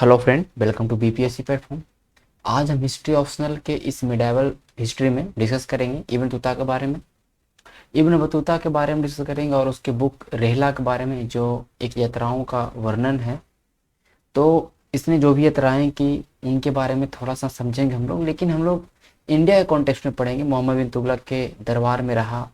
Hello friend, welcome to BPSC platform. आज हम history optional के इस मिडाइवल हिस्ट्री में डिस्कस करेंगे इब्न बतूता के बारे में। इब्न बतूता के बारे में डिस्कस करेंगे और उसके बुक रेहला के बारे में, जो एक यात्राओं का वर्णन है। तो इसने जो भी यात्राएं की उनके बारे में थोड़ा सा समझेंगे हम लोग, लेकिन हम लोग इंडिया के कॉन्टेक्स्ट में पढ़ेंगे। मोहम्मद बिन तुगलक के दरबार में रहा,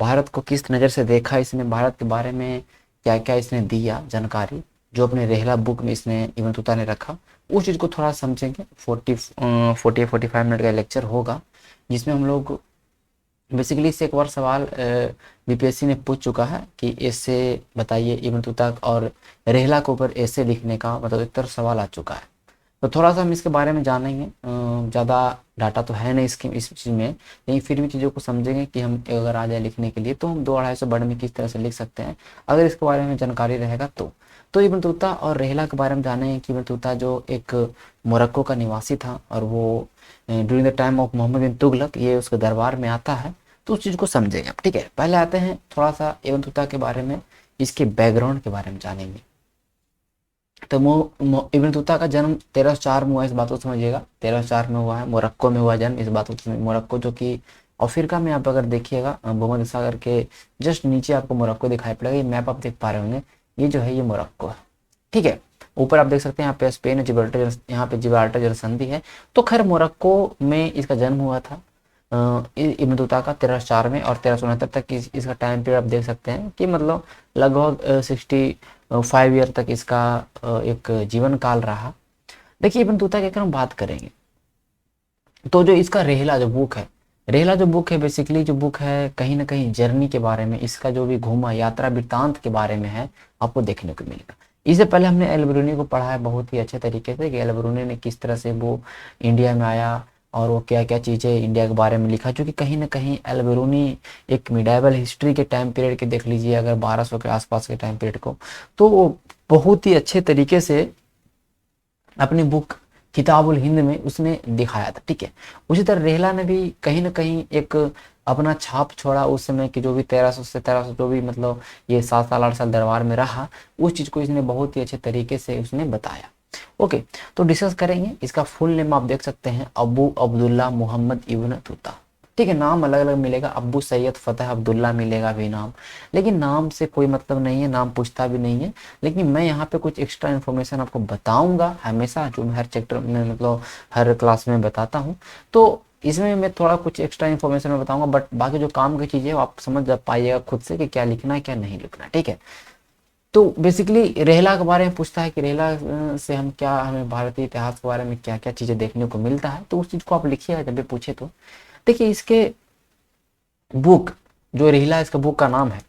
भारत को किस नज़र से देखा इसने, भारत के बारे में क्या क्या इसने दिया जानकारी, जो अपने रेहला बुक में इसने इब्न बतूता ने रखा, उस चीज़ को थोड़ा समझेंगे। 45 मिनट का लेक्चर होगा, जिसमें हम लोग बेसिकली इससे एक बार सवाल बीपीएससी ने पूछ चुका है कि ऐसे बताइए इब्न बतूता और रेहला के ऊपर ऐसे लिखने का मतलब एक तरह सवाल आ चुका है। तो थोड़ा सा हम इसके बारे में जानेंगे। ज़्यादा डाटा तो है नहीं इसके इस चीज़ में, लेकिन फिर भी चीज़ों को समझेंगे कि हम अगर आ जाए लिखने के लिए तो हम 200-250 वर्ड में किस तरह से लिख सकते हैं, अगर इसके बारे में जानकारी रहेगा तो इब्न बतूता और रेहला के बारे में जानेंगे कि इब्न बतूता जो एक मोरक्को का निवासी था और वो during the time of Mohammad bin Tughlaq ये उसके दरबार में आता है, तो उस चीज़ को समझेंगे आप। ठीक है, पहले आते हैं थोड़ा सा इब्न बतूता के बारे में, इसके बैकग्राउंड के बारे में जानेंगे। तो इब्न बतूता का जन्म 1304 में हुआ, इस बात को समझिएगा। 1304 में हुआ है, मोरक्को में हुआ जन्म, इस बात को समझिए। मोरक्को जो कि अफ्रीका में, आप अगर देखिएगा भूमध्य सागर के जस्ट नीचे आपको मोरक्को दिखाई पड़ेगा। ये मैप आप देख पा रहे होंगे, ये जो है ये मोरक्को है। ठीक है, ऊपर आप देख सकते हैं यहाँ पे स्पेन है, जिब्राल्टर, यहाँ पे जिब्राल्टर जलसंधि है। तो खैर मोरक्को में इसका जन्म हुआ था इब्न बतूता का 1304 में, और 1369 तक इसका टाइम पीरियड आप देख सकते हैं कि मतलब लगभग 65 ईयर तक इसका एक जीवन काल रहा। देखिए इब्न बतूता की अगर हम बात करेंगे तो जो इसका रेहला जो बुक है, रेहला जो बुक है बेसिकली जो बुक है कहीं ना कहीं जर्नी के बारे में, इसका जो भी घूमा यात्रा वृत्तांत के बारे में है, आपको देखने को मिलेगा। इससे पहले हमने अल बिरूनी को पढ़ा है बहुत ही अच्छे तरीके से कि अल बिरूनी ने किस तरह से वो इंडिया में आया और वो क्या क्या चीज़ें इंडिया के बारे में लिखा, क्योंकि कहीं ना कहीं अल बिरूनी एक मिडाइवल हिस्ट्री के टाइम पीरियड के देख लीजिए, अगर 1200 के आसपास के टाइम पीरियड को, तो वो बहुत ही अच्छे तरीके से अपनी बुक किताबुल हिंद में उसने दिखाया था। ठीक है, उसी तरह रेहला ने भी कहीं ना कहीं एक अपना छाप छोड़ा उस समय की, जो भी 1300 से 1300 जो भी मतलब ये 7 साल 8 साल दरबार में रहा, उस चीज़ को इसने बहुत ही अच्छे तरीके से उसने बताया। ओके, तो डिस्कस करेंगे। इसका फुल नेम आप देख सकते हैं, अबू अब्दुल्ला मोहम्मद इब्न बतूता। ठीक है, नाम अलग अलग मिलेगा, अब्बू सैयद फतेह अब्दुल्ला मिलेगा भी नाम, लेकिन नाम से कोई मतलब नहीं है, नाम पूछता भी नहीं है। लेकिन मैं यहाँ पे कुछ एक्स्ट्रा इन्फॉर्मेशन आपको बताऊंगा हमेशा, जो मैं हर चैप्टर में मतलब हर क्लास में बताता हूँ। तो इसमें मैं थोड़ा कुछ एक्स्ट्रा इन्फॉर्मेशन में बताऊंगा, बट बाकी जो काम की चीज़ें आप समझ पाइएगा खुद से कि क्या लिखना है क्या नहीं लिखना। ठीक है, तो बेसिकली रेहला के बारे में पूछता है कि रेहला से हम क्या, हमें भारतीय इतिहास के बारे में क्या क्या चीज़ें देखने को मिलता है, तो उस चीज़ को आप लिखिएगा जब भी पूछे तो। देखिए इसके बुक जो रेहला, इसका बुक का नाम है,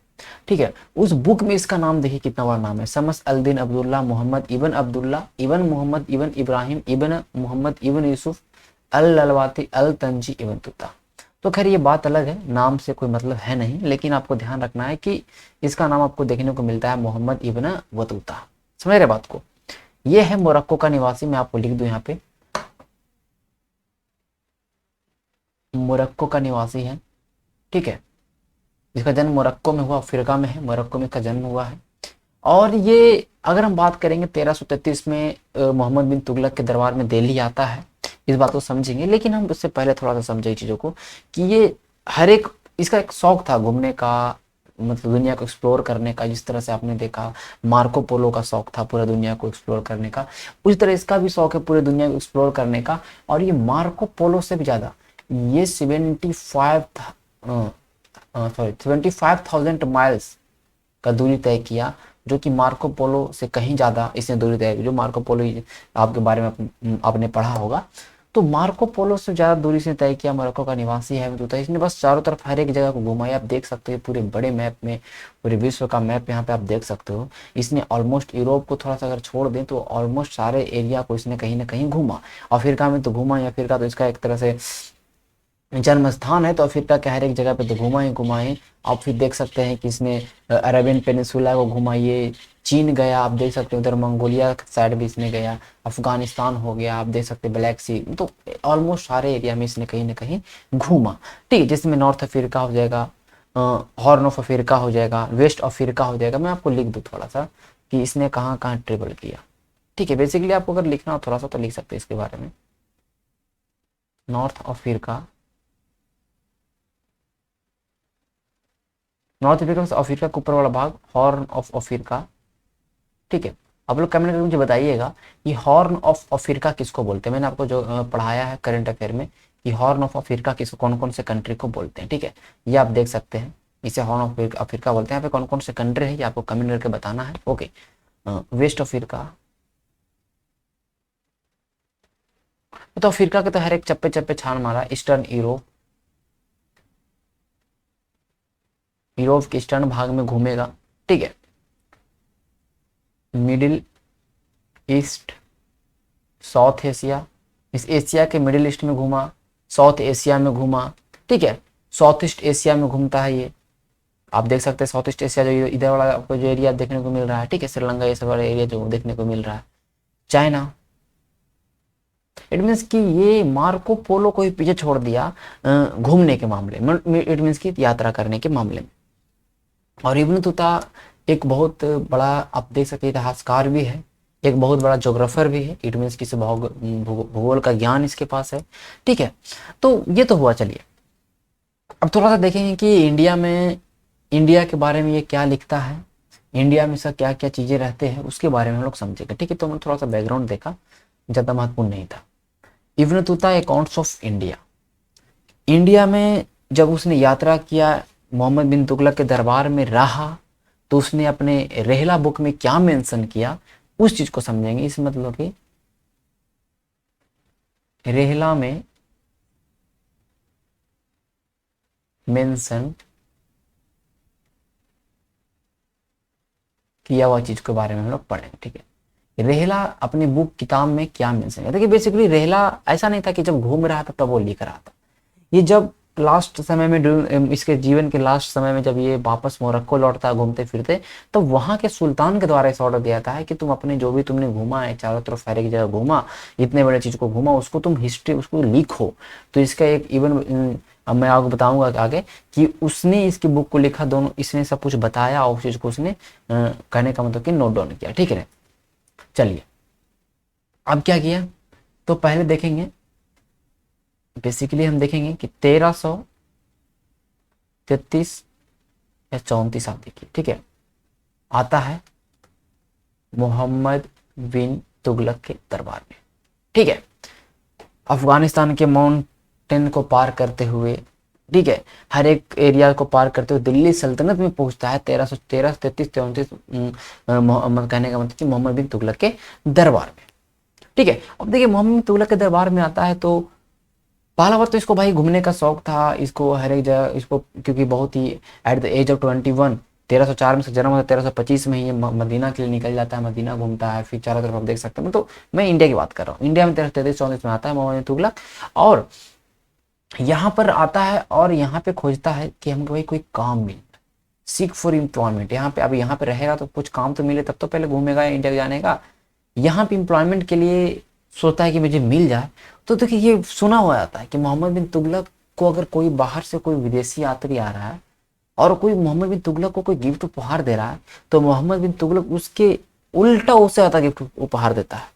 ठीक है, उस बुक में इसका नाम देखिए कितना बड़ा नाम है, शम्स अल दीन अब्दुल्ला मोहम्मद इबन अब्दुल्ला इबन मोहम्मद इबन इब्राहिम इबन मोहम्मद इबन यूसुफ अल ललवाती अल तंजी इबन तुता। तो खैर ये बात अलग है, नाम से कोई मतलब है नहीं, लेकिन आपको ध्यान रखना है कि इसका नाम आपको देखने को मिलता है मोहम्मद इबन बतूता। समझ रहे बात को। ये है मोरक्को का निवासी, मैं आपको लिख दूं यहाँ पे, मोरक्को का निवासी है। ठीक है, जिसका जन्म मोरक्को में हुआ, अफ्रीका में है, मोरक्को में इसका जन्म हुआ है। और ये अगर हम बात करेंगे 1333 में मोहम्मद बिन तुगलक के दरबार में दिल्ली आता है, इस बात को समझेंगे। लेकिन हम उससे पहले थोड़ा सा समझे चीज़ों को कि ये हर एक, इसका एक शौक था घूमने का, मतलब दुनिया को एक्सप्लोर करने का। जिस तरह से आपने देखा मार्को पोलो का शौक था पूरा दुनिया को एक्सप्लोर करने का, उसी तरह इसका भी शौक है पूरे दुनिया को एक्सप्लोर करने का। और ये मार्को पोलो से भी ज़्यादा, ये 75,000 माइल्स का दूरी तय किया, जो कि मार्को पोलो से कहीं ज़्यादा इसने दूरी तय की। जो मार्को पोलो आपके बारे में आपने पढ़ा होगा, तो मार्को पोलो से ज़्यादा दूरी से तय किया, मोरक्को का निवासी है तो इसने बस चारों तरफ हर एक जगह को घुमाया। आप देख सकते हो पूरे बड़े मैप में, पूरे विश्व का मैप यहाँ पे आप देख सकते हो। इसने ऑलमोस्ट यूरोप को थोड़ा सा अगर छोड़ दें तो ऑलमोस्ट सारे एरिया को इसने कहीं ना कहीं घूमा। अफ्रीका में तो घूमा ही, अफ्रीका तो इसका एक तरह से जन्म स्थान है, तो अफ्रीका के हर एक जगह पे तो घुमा ही घुमा ही। आप फिर देख सकते हैं कि इसने अरेबियन पेनिसुला को घुमाइए, चीन गया, आप देख सकते हैं उधर मंगोलिया साइड भी इसने गया, अफगानिस्तान हो गया, आप देख सकते हैं ब्लैक सी, तो ऑलमोस्ट सारे एरिया में इसने कहीं ना कहीं घूमा। ठीक है, जिसमें नॉर्थ अफ्रीका हो जाएगा, हॉर्न ऑफ अफ्रीका हो जाएगा, वेस्ट अफ्रीका हो जाएगा। मैं आपको लिख दूँ थोड़ा सा कि इसने कहाँ कहाँ ट्रेवल किया। ठीक है, बेसिकली आपको अगर लिखना हो थोड़ा सा तो लिख सकते हैं इसके बारे में। North Africa, north Africa Africa का ऊपर वाला भाग हॉर्न ऑफ अफ्रीका। ठीक है, आप लोग कमेंट करके मुझे बताइएगा कि हॉर्न ऑफ अफ्रीका किसको बोलते हैं। मैंने आपको जो पढ़ाया है करंट अफेयर में कि हॉर्न ऑफ अफ्रीका किसको, कौन कौन से कंट्री को बोलते हैं। ठीक है, ये आप देख सकते हैं, इसे हॉर्न ऑफ अफ्रीका बोलते हैं। यहाँ पे कौन कौन से कंट्री है ये आपको कमेंट करके बताना है। ओके, वेस्ट अफ्रीका, तो अफ्रीका के तो हर एक चप्पे चप्पे छान मारा। ईस्टर्न यूरोप, यूरोप के ईस्टर्न भाग में घूमेगा। ठीक है, मिडिल ईस्ट, साउथ एशिया, इस एशिया के मिडिल ईस्ट में घूमा, साउथ एशिया में घूमा। ठीक है, साउथ ईस्ट एशिया में घूमता है ये, आप देख सकते हैं साउथ ईस्ट एशिया जो इधर वाला आपको जो एरिया देखने को मिल रहा है। ठीक है, श्रीलंका ये सब वाला एरिया जो देखने को मिल रहा है। चाइना, इट मीन्स कि ये मार्को पोलो को ही पीछे छोड़ दिया घूमने के मामले में, इट मीन्स कि यात्रा करने के मामले में। और इब्न तुता एक बहुत बड़ा आप देख सकते इतिहासकार भी है, एक बहुत बड़ा जोग्राफर भी है। इट मीन्स किसी भूगोल का ज्ञान इसके पास है। ठीक है, तो ये तो हुआ। चलिए अब थोड़ा सा देखेंगे कि इंडिया में, इंडिया के बारे में ये क्या लिखता है, इंडिया में सब क्या क्या चीज़ें रहते हैं उसके बारे में हम लोग समझेंगे। ठीक है, तो मैंने थोड़ा सा बैकग्राउंड देखा, ज़्यादा महत्वपूर्ण नहीं था। Ibn Battuta accounts of India, India में जब उसने यात्रा किया, मोहम्मद बिन तुगलक के दरबार में रहा, तो उसने अपने रेहला बुक में क्या मेंशन किया उस चीज को समझेंगे। इस मतलब कि रेहला में मेंशन किया हुआ चीज के बारे में हम लोग पढ़ेंगे। ठीक है, रेहला अपनी बुक किताब में क्या मेंशन किया। देखिए बेसिकली रेहला ऐसा नहीं था कि जब घूम रहा था तब वो लिख रहा था, ये जब लास्ट समय में, इसके जीवन के लास्ट समय में जब ये वापस मोरक्को लौटता घूमते फिरते, तो वहां के सुल्तान के द्वारा इस ऑर्डर दिया था है कि तुम अपने जो भी तुमने घूमा है, चारों तरफ हर एक जगह घूमा, इतने बड़े चीज को घूमा, उसको तुम हिस्ट्री उसको लिखो। तो इसका एक इवन अब मैं आपको बताऊंगा आगे कि उसने इसकी बुक को लिखा, दोनों इसने सब कुछ बताया और उस चीज को उसने कहने का मतलब कि नोट डाउन किया। ठीक है, चलिए अब क्या किया तो पहले देखेंगे, बेसिकली हम देखेंगे कि 1333 या 34 आप देखिए। ठीक है, आता है मोहम्मद बिन तुगलक के दरबार में। ठीक है, अफगानिस्तान के माउंटेन को पार करते हुए, ठीक है, हर एक एरिया को पार करते हुए दिल्ली सल्तनत में पहुंचता है 1313 33 34 कहने का मतलब कि मोहम्मद बिन तुगलक के दरबार में। ठीक है, अब देखिए मोहम्मद बिन तुगलक के दरबार में आता है तो पहला बार तो इसको भाई घूमने का शौक था, इसको हर एक जगह इसको, क्योंकि बहुत ही एट द एज ऑफ 21 1304 में जन्म होता है, 1325 में ये मदीना के लिए निकल जाता है, मदीना घूमता है, फिर चारों तरफ आप देख सकते हैं। तो मैं इंडिया की बात कर रहा हूँ, इंडिया में 1333-34 में आता है मोहम्मद बिन तुगलक, और यहाँ पर आता है और यहाँ पे खोजता है कि हमको भाई कोई काम मिले, सीक फॉर एम्प्लॉयमेंट। यहाँ पे अब यहाँ पे रहेगा तो कुछ काम तो मिले तब तो पहले घूमेगा इंडिया जाने का। यहाँ पे एम्प्लॉयमेंट के लिए सोचता है कि मुझे मिल जाए। तो देखिए ये सुना हुआ जाता है कि मोहम्मद बिन तुगलक को अगर कोई बाहर से कोई विदेशी यात्री आ रहा है और कोई मोहम्मद बिन तुगलक को कोई गिफ्ट उपहार दे रहा है, तो मोहम्मद बिन तुगलक उसके उल्टा उससे ज्यादा गिफ्ट उपहार देता है।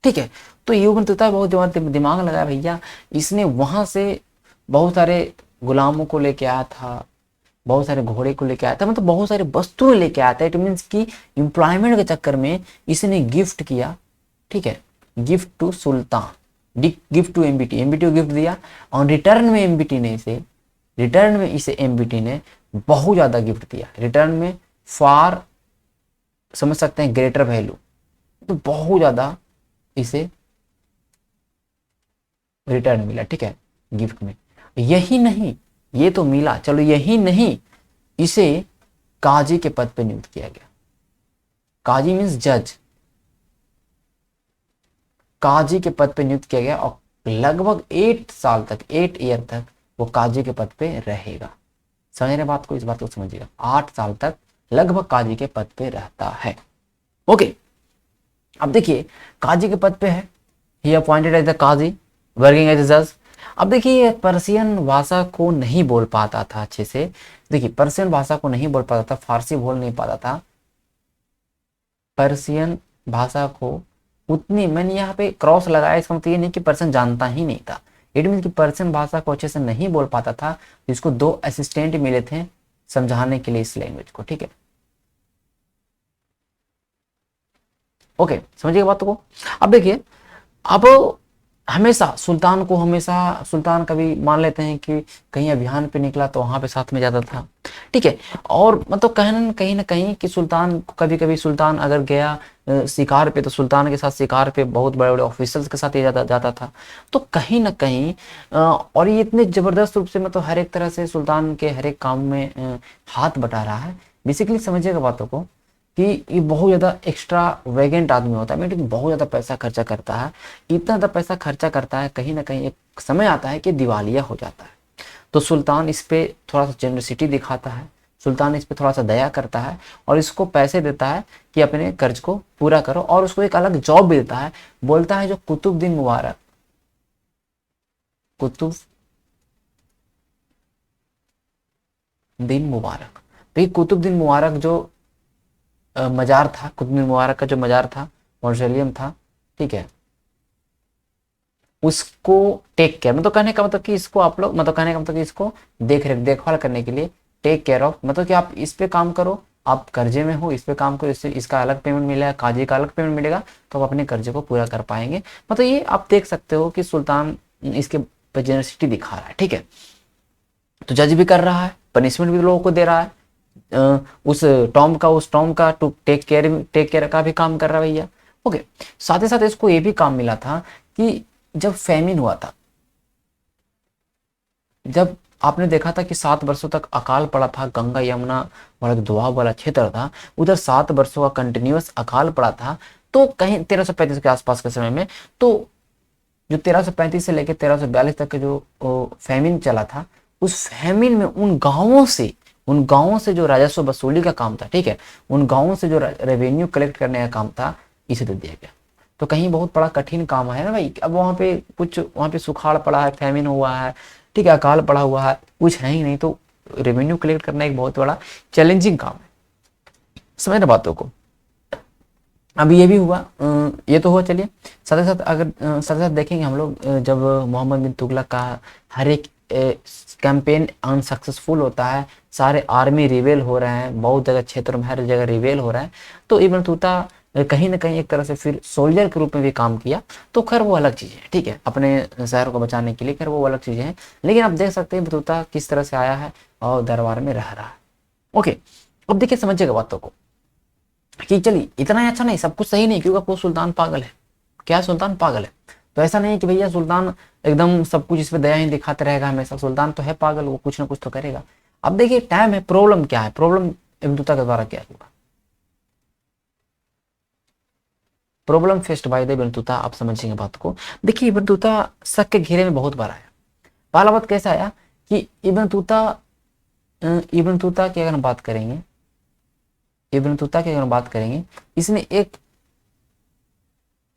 ठीक है, तो ये बनता है बहुत दिमाग लगाया भैया, इसने वहां से बहुत सारे गुलामों को लेके आया था, बहुत सारे घोड़े को लेके आया था, मतलब बहुत सारे वस्तुएं लेके आया था। इट मीन्स कि एम्प्लॉयमेंट के चक्कर में इसने गिफ्ट किया। ठीक है, gift to sultan, gift to MBT, MBT को गिफ्ट दिया और रिटर्न में इसे एमबीटी ने बहुत ज्यादा गिफ्ट दिया। रिटर्न में फॉर समझ सकते हैं ग्रेटर वैल्यू, तो बहुत ज्यादा इसे रिटर्न मिला। ठीक है, गिफ्ट में यही नहीं, ये तो मिला, चलो यही नहीं, इसे काजी के पद पे नियुक्त किया गया। काजी मीन्स जज, काजी के पद पे नियुक्त किया गया और लगभग 8 साल तक, 8 ईयर तक वो काजी के पद पे रहेगा। समझ रहे बात को, इस बात को समझिएगा, 8 साल तक लगभग काजी के पद पे रहता है। ओके, अब देखिए काजी के पद पे है, he appointed as the qazi working as a जज। अब देखिए पर्शियन भाषा को नहीं बोल पाता था अच्छे से, देखिए पर्शियन भाषा को नहीं बोल पाता था, फारसी बोल नहीं पाता था, पर्शियन भाषा को उतनी, मैंने यहाँ पे क्रॉस लगाया, इसका मतलब ये नहीं कि पर्सन जानता ही नहीं था, इट मीन कि पर्सन भाषा को अच्छे से नहीं बोल पाता था, जिसको 2 असिस्टेंट मिले थे समझाने के लिए इस लैंग्वेज को। ठीक है, ओके, समझिए बात को। अब देखिए, अब हमेशा सुल्तान को, हमेशा सुल्तान कभी मान लेते हैं कि कहीं अभियान पे निकला तो वहां पे साथ में जाता था। ठीक है, और मतलब कहीं ना कहीं कि सुल्तान, कभी कभी सुल्तान अगर गया शिकार पे, तो सुल्तान के साथ शिकार पे बहुत बड़े बड़े ऑफिसर्स के साथ ये जाता था। तो कहीं ना कहीं और ये इतने जबरदस्त रूप से, मतलब हर एक तरह से सुल्तान के हर एक काम में हाथ बटा रहा है। बेसिकली समझिएगा बातों को कि ये बहुत ज़्यादा एक्स्ट्रा वेगेंट आदमी होता है, मीटिंग बहुत ज़्यादा पैसा खर्चा करता है। इतना ज़्यादा पैसा खर्चा करता है, कहीं ना कहीं एक समय आता है कि दिवालिया हो जाता है। तो सुल्तान इस पे थोड़ा सा जेनरसिटी दिखाता है, सुल्तान इस पे थोड़ा सा दया करता है और इसको पैसे देता है कि अपने कर्ज को पूरा करो, और उसको एक अलग जॉब मिलता है। बोलता है जो कुतुबुद्दीन मुबारक, कुतुबुद्दीन मुबारक, तो ये कुतुबुद्दीन मुबारक जो मजार था, कुतुबुद्दीन मुबारक का जो मजार था, मौजोलियम था, ठीक है, उसको टेक केयर, मतलब कहने का मतलब कि इसको आप लोग, मतलब कहने का मतलब कि इसको देखभाल करने के लिए टेक केयर ऑफ, मतलब कि आप इस पे काम करो, आप कर्जे में हो, इस पे काम करो, इससे इसका अलग पेमेंट मिलेगा, काजी का अलग पेमेंट मिलेगा, तो आप अपने कर्जे को पूरा कर पाएंगे। मतलब ये आप देख सकते हो कि सुल्तान इसके जेनरसिटी दिखा रहा है। ठीक है, तो जज भी कर रहा है, पनिशमेंट भी लोगों को दे रहा है, उस टॉम का टू टेक केयर का भी काम कर रहा है भैया। ओके, साथ ही साथ इसको ये भी काम मिला था कि जब फैमिन हुआ था, जब आपने देखा था कि 7 वर्षों तक अकाल पड़ा था, गंगा यमुना वाला जो दोआब वाला क्षेत्र था, उधर 7 वर्षों का कंटिन्यूअस अकाल पड़ा था। तो कहीं 1335 के आसपास के समय में, तो जो 1335 से लेकर 1342 तक के जो फैमिन चला था, उस फैमिन में उन गांवों से जो राजस्व वसूली का काम था, ठीक है, उन गांवों से जो रेवेन्यू कलेक्ट करने का काम था, इसे दे दिया गया। तो कहीं बहुत बड़ा कठिन काम है ना भाई। अब वहाँ पे सुखाड़ पड़ा है, फैमिन हुआ है, ठीक है, अकाल पड़ा हुआ है, कुछ है ही नहीं, तो रेवेन्यू कलेक्ट करना एक बहुत बड़ा चैलेंजिंग काम है। समझ रहे बातों को। अब ये भी हुआ, ये तो हुआ। चलिए, साथ ही साथ अगर साथ ही साथ देखेंगे हम लोग, जब मोहम्मद बिन तुगलक का हर एक कैंपेन अनसक्सेसफुल होता है, सारे आर्मी रिवेल हो रहे हैं, बहुत जगह क्षेत्रों में हर जगह रिवेल हो रहा है, तो इब्न बतूता कहीं ना कहीं एक तरह से फिर सोल्जर के रूप में भी काम किया। तो खैर वो अलग चीज़ है, ठीक है, अपने शहर को बचाने के लिए, खैर वो अलग चीज़ें हैं। लेकिन आप देख सकते हैं बतूता किस तरह से आया है और दरबार में रह रहा है। ओके, अब देखिए समझिएगा बातों को कि चलिए इतना ही अच्छा नहीं, सब कुछ सही नहीं, क्योंकि वो सुल्तान पागल है। क्या सुल्तान पागल है? तो ऐसा नहीं है कि भैया सुल्तान एकदम सब कुछ इस पे दया ही दिखाते रहेगा हमेशा। सुल्तान तो है पागल, वो कुछ ना कुछ तो करेगा। अब देखिए टाइम है, प्रॉब्लम क्या है, प्रॉब्लम इब्न बतूता के द्वारा क्या हुआ, problem faced by the Ibn Battuta. आप समझेंगे बात को। देखिए इब्न बतूता शक के घेरे में बहुत बार आया। पहला बात कैसे आया कि इब्न बतूता की अगर हम बात करेंगे, इब्न बतूता की अगर हम बात करेंगे, इसने एक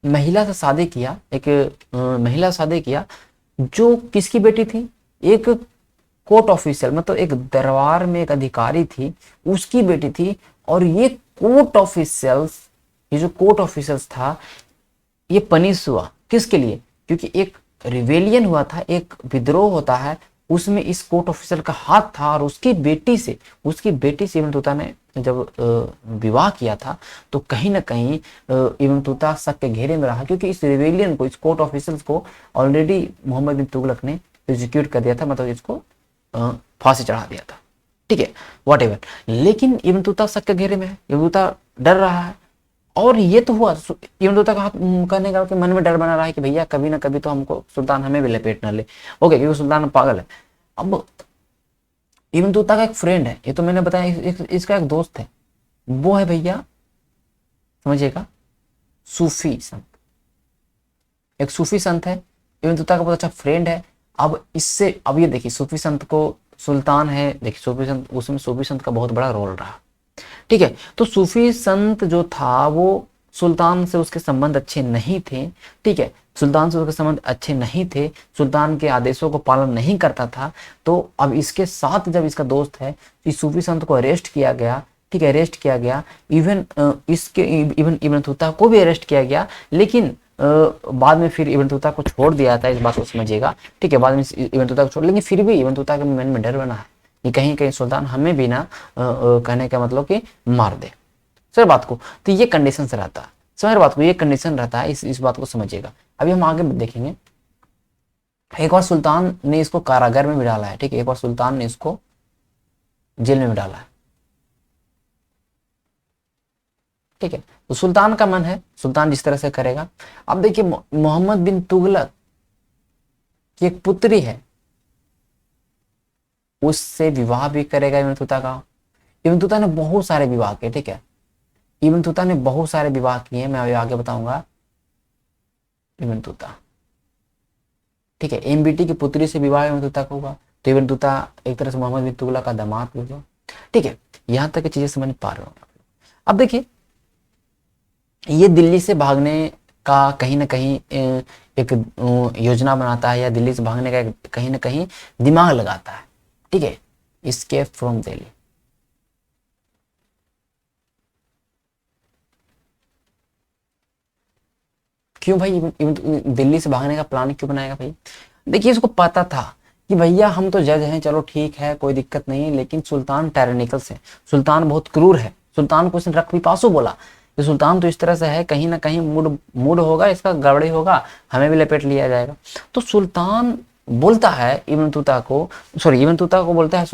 महिला से शादी किया, एक महिला से शादी किया जो किसकी बेटी थी, एक कोर्ट ऑफिसर, मतलब एक दरबार में एक अधिकारी थी, उसकी बेटी थी। और ये कोर्ट ऑफिसर्स, ये जो कोर्ट ऑफिसर्स था, ये पनिश हुआ किसके लिए? क्योंकि एक रिवेलियन हुआ था, एक विद्रोह होता है, उसमें इस कोर्ट ऑफिसर का हाथ था, और उसकी बेटी से इब्न बतूता ने जब विवाह किया था, तो कहीं ना कहीं इब्न बतूता शक के घेरे में रहा, क्योंकि इस रिवेलियन को, इस कोर्ट ऑफिसर्स को ऑलरेडी मोहम्मद बिन तुगलक ने एग्जीक्यूट कर दिया था, मतलब इसको फांसी चढ़ा दिया था। ठीक है, वॉट एवर। लेकिन इब्न बतूता शक के घेरे में है, इब्न बतूता डर रहा है। और ये तो हुआ, इब्न बतूता का हाथ करने का कि मन में डर बना रहा है कि भैया कभी ना कभी तो हमको सुल्तान हमें भी लपेट ना ले। ओके, क्योंकि सुल्तान पागल है। अब इब्न बतूता का एक फ्रेंड है, ये तो मैंने बताया, इसका एक दोस्त है, वो है भैया, समझिएगा, सूफी संत। एक सूफी संत है, इब्न बतूता का बहुत अच्छा फ्रेंड है। अब ये देखिए, सूफी संत को सुल्तान है, देखिए सूफी संत, उसमें सूफी संत का बहुत बड़ा रोल रहा। ठीक है, तो सूफी संत जो था वो सुल्तान से उसके संबंध अच्छे नहीं थे। ठीक है, सुल्तान से उसके संबंध अच्छे नहीं थे, सुल्तान के आदेशों को पालन नहीं करता था। तो अब इसके साथ जब इसका दोस्त है, इस सूफी संत को अरेस्ट किया गया, ठीक है, अरेस्ट किया गया। इवन इसके इवन इब्न बतूता को भी अरेस्ट किया गया, लेकिन बाद में फिर इब्न बतूता को छोड़ दिया था, इस बात को समझिएगा। ठीक है, बाद में इब्न बतूता को छोड़, लेकिन फिर भी इब्न बतूता के मन में डर बना है कि कहीं कहीं सुल्तान हमें भी ना कहने का मतलब कि मार दे। सर बात को, तो ये कंडीशन से रहता है, समझ बात को, ये कंडीशन रहता है, इस बात को समझिएगा। अभी हम आगे देखेंगे। एक बार सुल्तान ने इसको कारागार में भी डाला है, ठीक है, एक बार सुल्तान ने इसको जेल में भी डाला है, ठीक है। तो सुल्तान का मन है, सुल्तान जिस तरह से करेगा। अब देखिए, मोहम्मद बिन तुगलक की एक पुत्री है, उससे विवाह भी करेगा इब्न बतूता का। इब्न बतूता ने बहुत सारे विवाह किए, ठीक है, इब्न बतूता ने बहुत सारे विवाह किए, मैं अभी आगे बताऊंगा। इब्न बतूता, ठीक है, एमबीटी की पुत्री से विवाह इब्न बतूता का हुआ, तो इब्न बतूता एक तरह से मोहम्मद बिन तुगलक का दामाद भी हुआ, ठीक है। यहां तक की चीजें समझ पा रहे हो। अब देखिए, ये दिल्ली से भागने का कहीं ना कहीं एक योजना बनाता है, या दिल्ली से भागने का कहीं ना कहीं दिमाग लगाता है, ठीक है, एस्केप फ्रॉम दिल्ली। क्यों भाई दिल्ली से भागने का प्लान क्यों बनाएगा भाई? देखिए, इसको पता था कि भैया हम तो जज हैं, चलो ठीक है, कोई दिक्कत नहीं, लेकिन सुल्तान टायरेनिकल से, सुल्तान बहुत क्रूर है। सुल्तान को इसने रख भी पासो बोला कि सुल्तान तो इस तरह से है, कहीं ना कहीं मूड मूड होगा इसका, गड़बड़ी होगा, हमें भी लपेट लिया जाएगा। तो सुल्तान बोलता है इब्न बतूता को, सॉरी इब्न बतूता को बोलता है,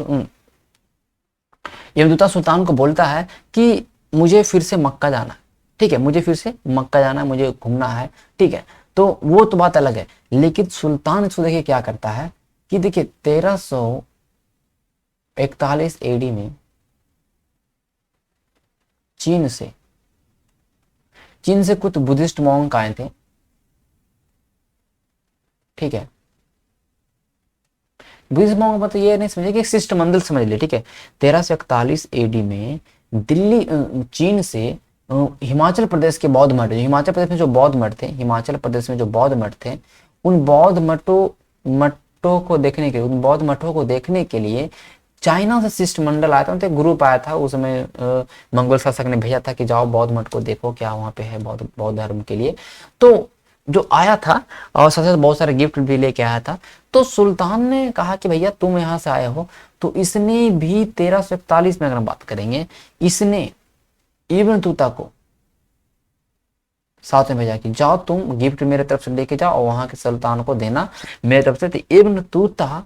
इब्न बतूता सुल्तान को बोलता है कि मुझे फिर से मक्का जाना है, ठीक है, मुझे फिर से मक्का जाना है, मुझे घूमना है, ठीक है। तो वो तो बात अलग है, लेकिन सुल्तान इसको देखिए क्या करता है कि देखिए 1341 एडी में चीन से कुछ बुद्धिस्ट मॉन्क आए थे, ठीक है। बुद्धिस्ट मॉन्क मतलब ये नहीं समझे कि शिष्टमंडल समझ ले, ठीक है। 1341 एडी में दिल्ली चीन से हिमाचल प्रदेश के बौद्ध मठ, हिमाचल प्रदेश में जो बौद्ध मठ थे, हिमाचल प्रदेश में जो बौद्ध मठ थे, उन बौद्ध मठों को देखने के लिए, उन बौद्ध मठों को देखने के लिए चाइना से शिष्टमंडल आया था, मतलब ग्रुप आया था। उस समय मंगोल शासक ने भेजा था कि जाओ बौद्ध मठ को देखो, क्या वहां पे है बौद्ध धर्म के लिए। तो जो आया था और साथ साथ बहुत सारे गिफ्ट भी लेके आया था। तो सुल्तान ने कहा कि भैया तुम यहाँ से आए हो, तो इसने भी 1341 में अगर हम बात करेंगे, इसने इब्न बतूता को साथ में भेजा कि जाओ तुम गिफ्ट मेरे तरफ से लेके जाओ और वहां के सुल्तान को देना मेरे तरफ से। तो इब्न बतूता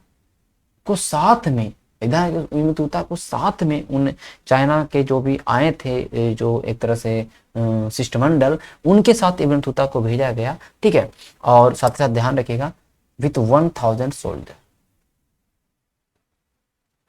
को साथ में, इब्न बतूता को साथ में उन चाइना के जो भी आए थे, जो एक तरह से शिष्टमंडल, उनके साथ इब्न बतूता को भेजा गया, ठीक है। और साथ ही साथ ध्यान रखिएगा, विथ 1000 सोल्जर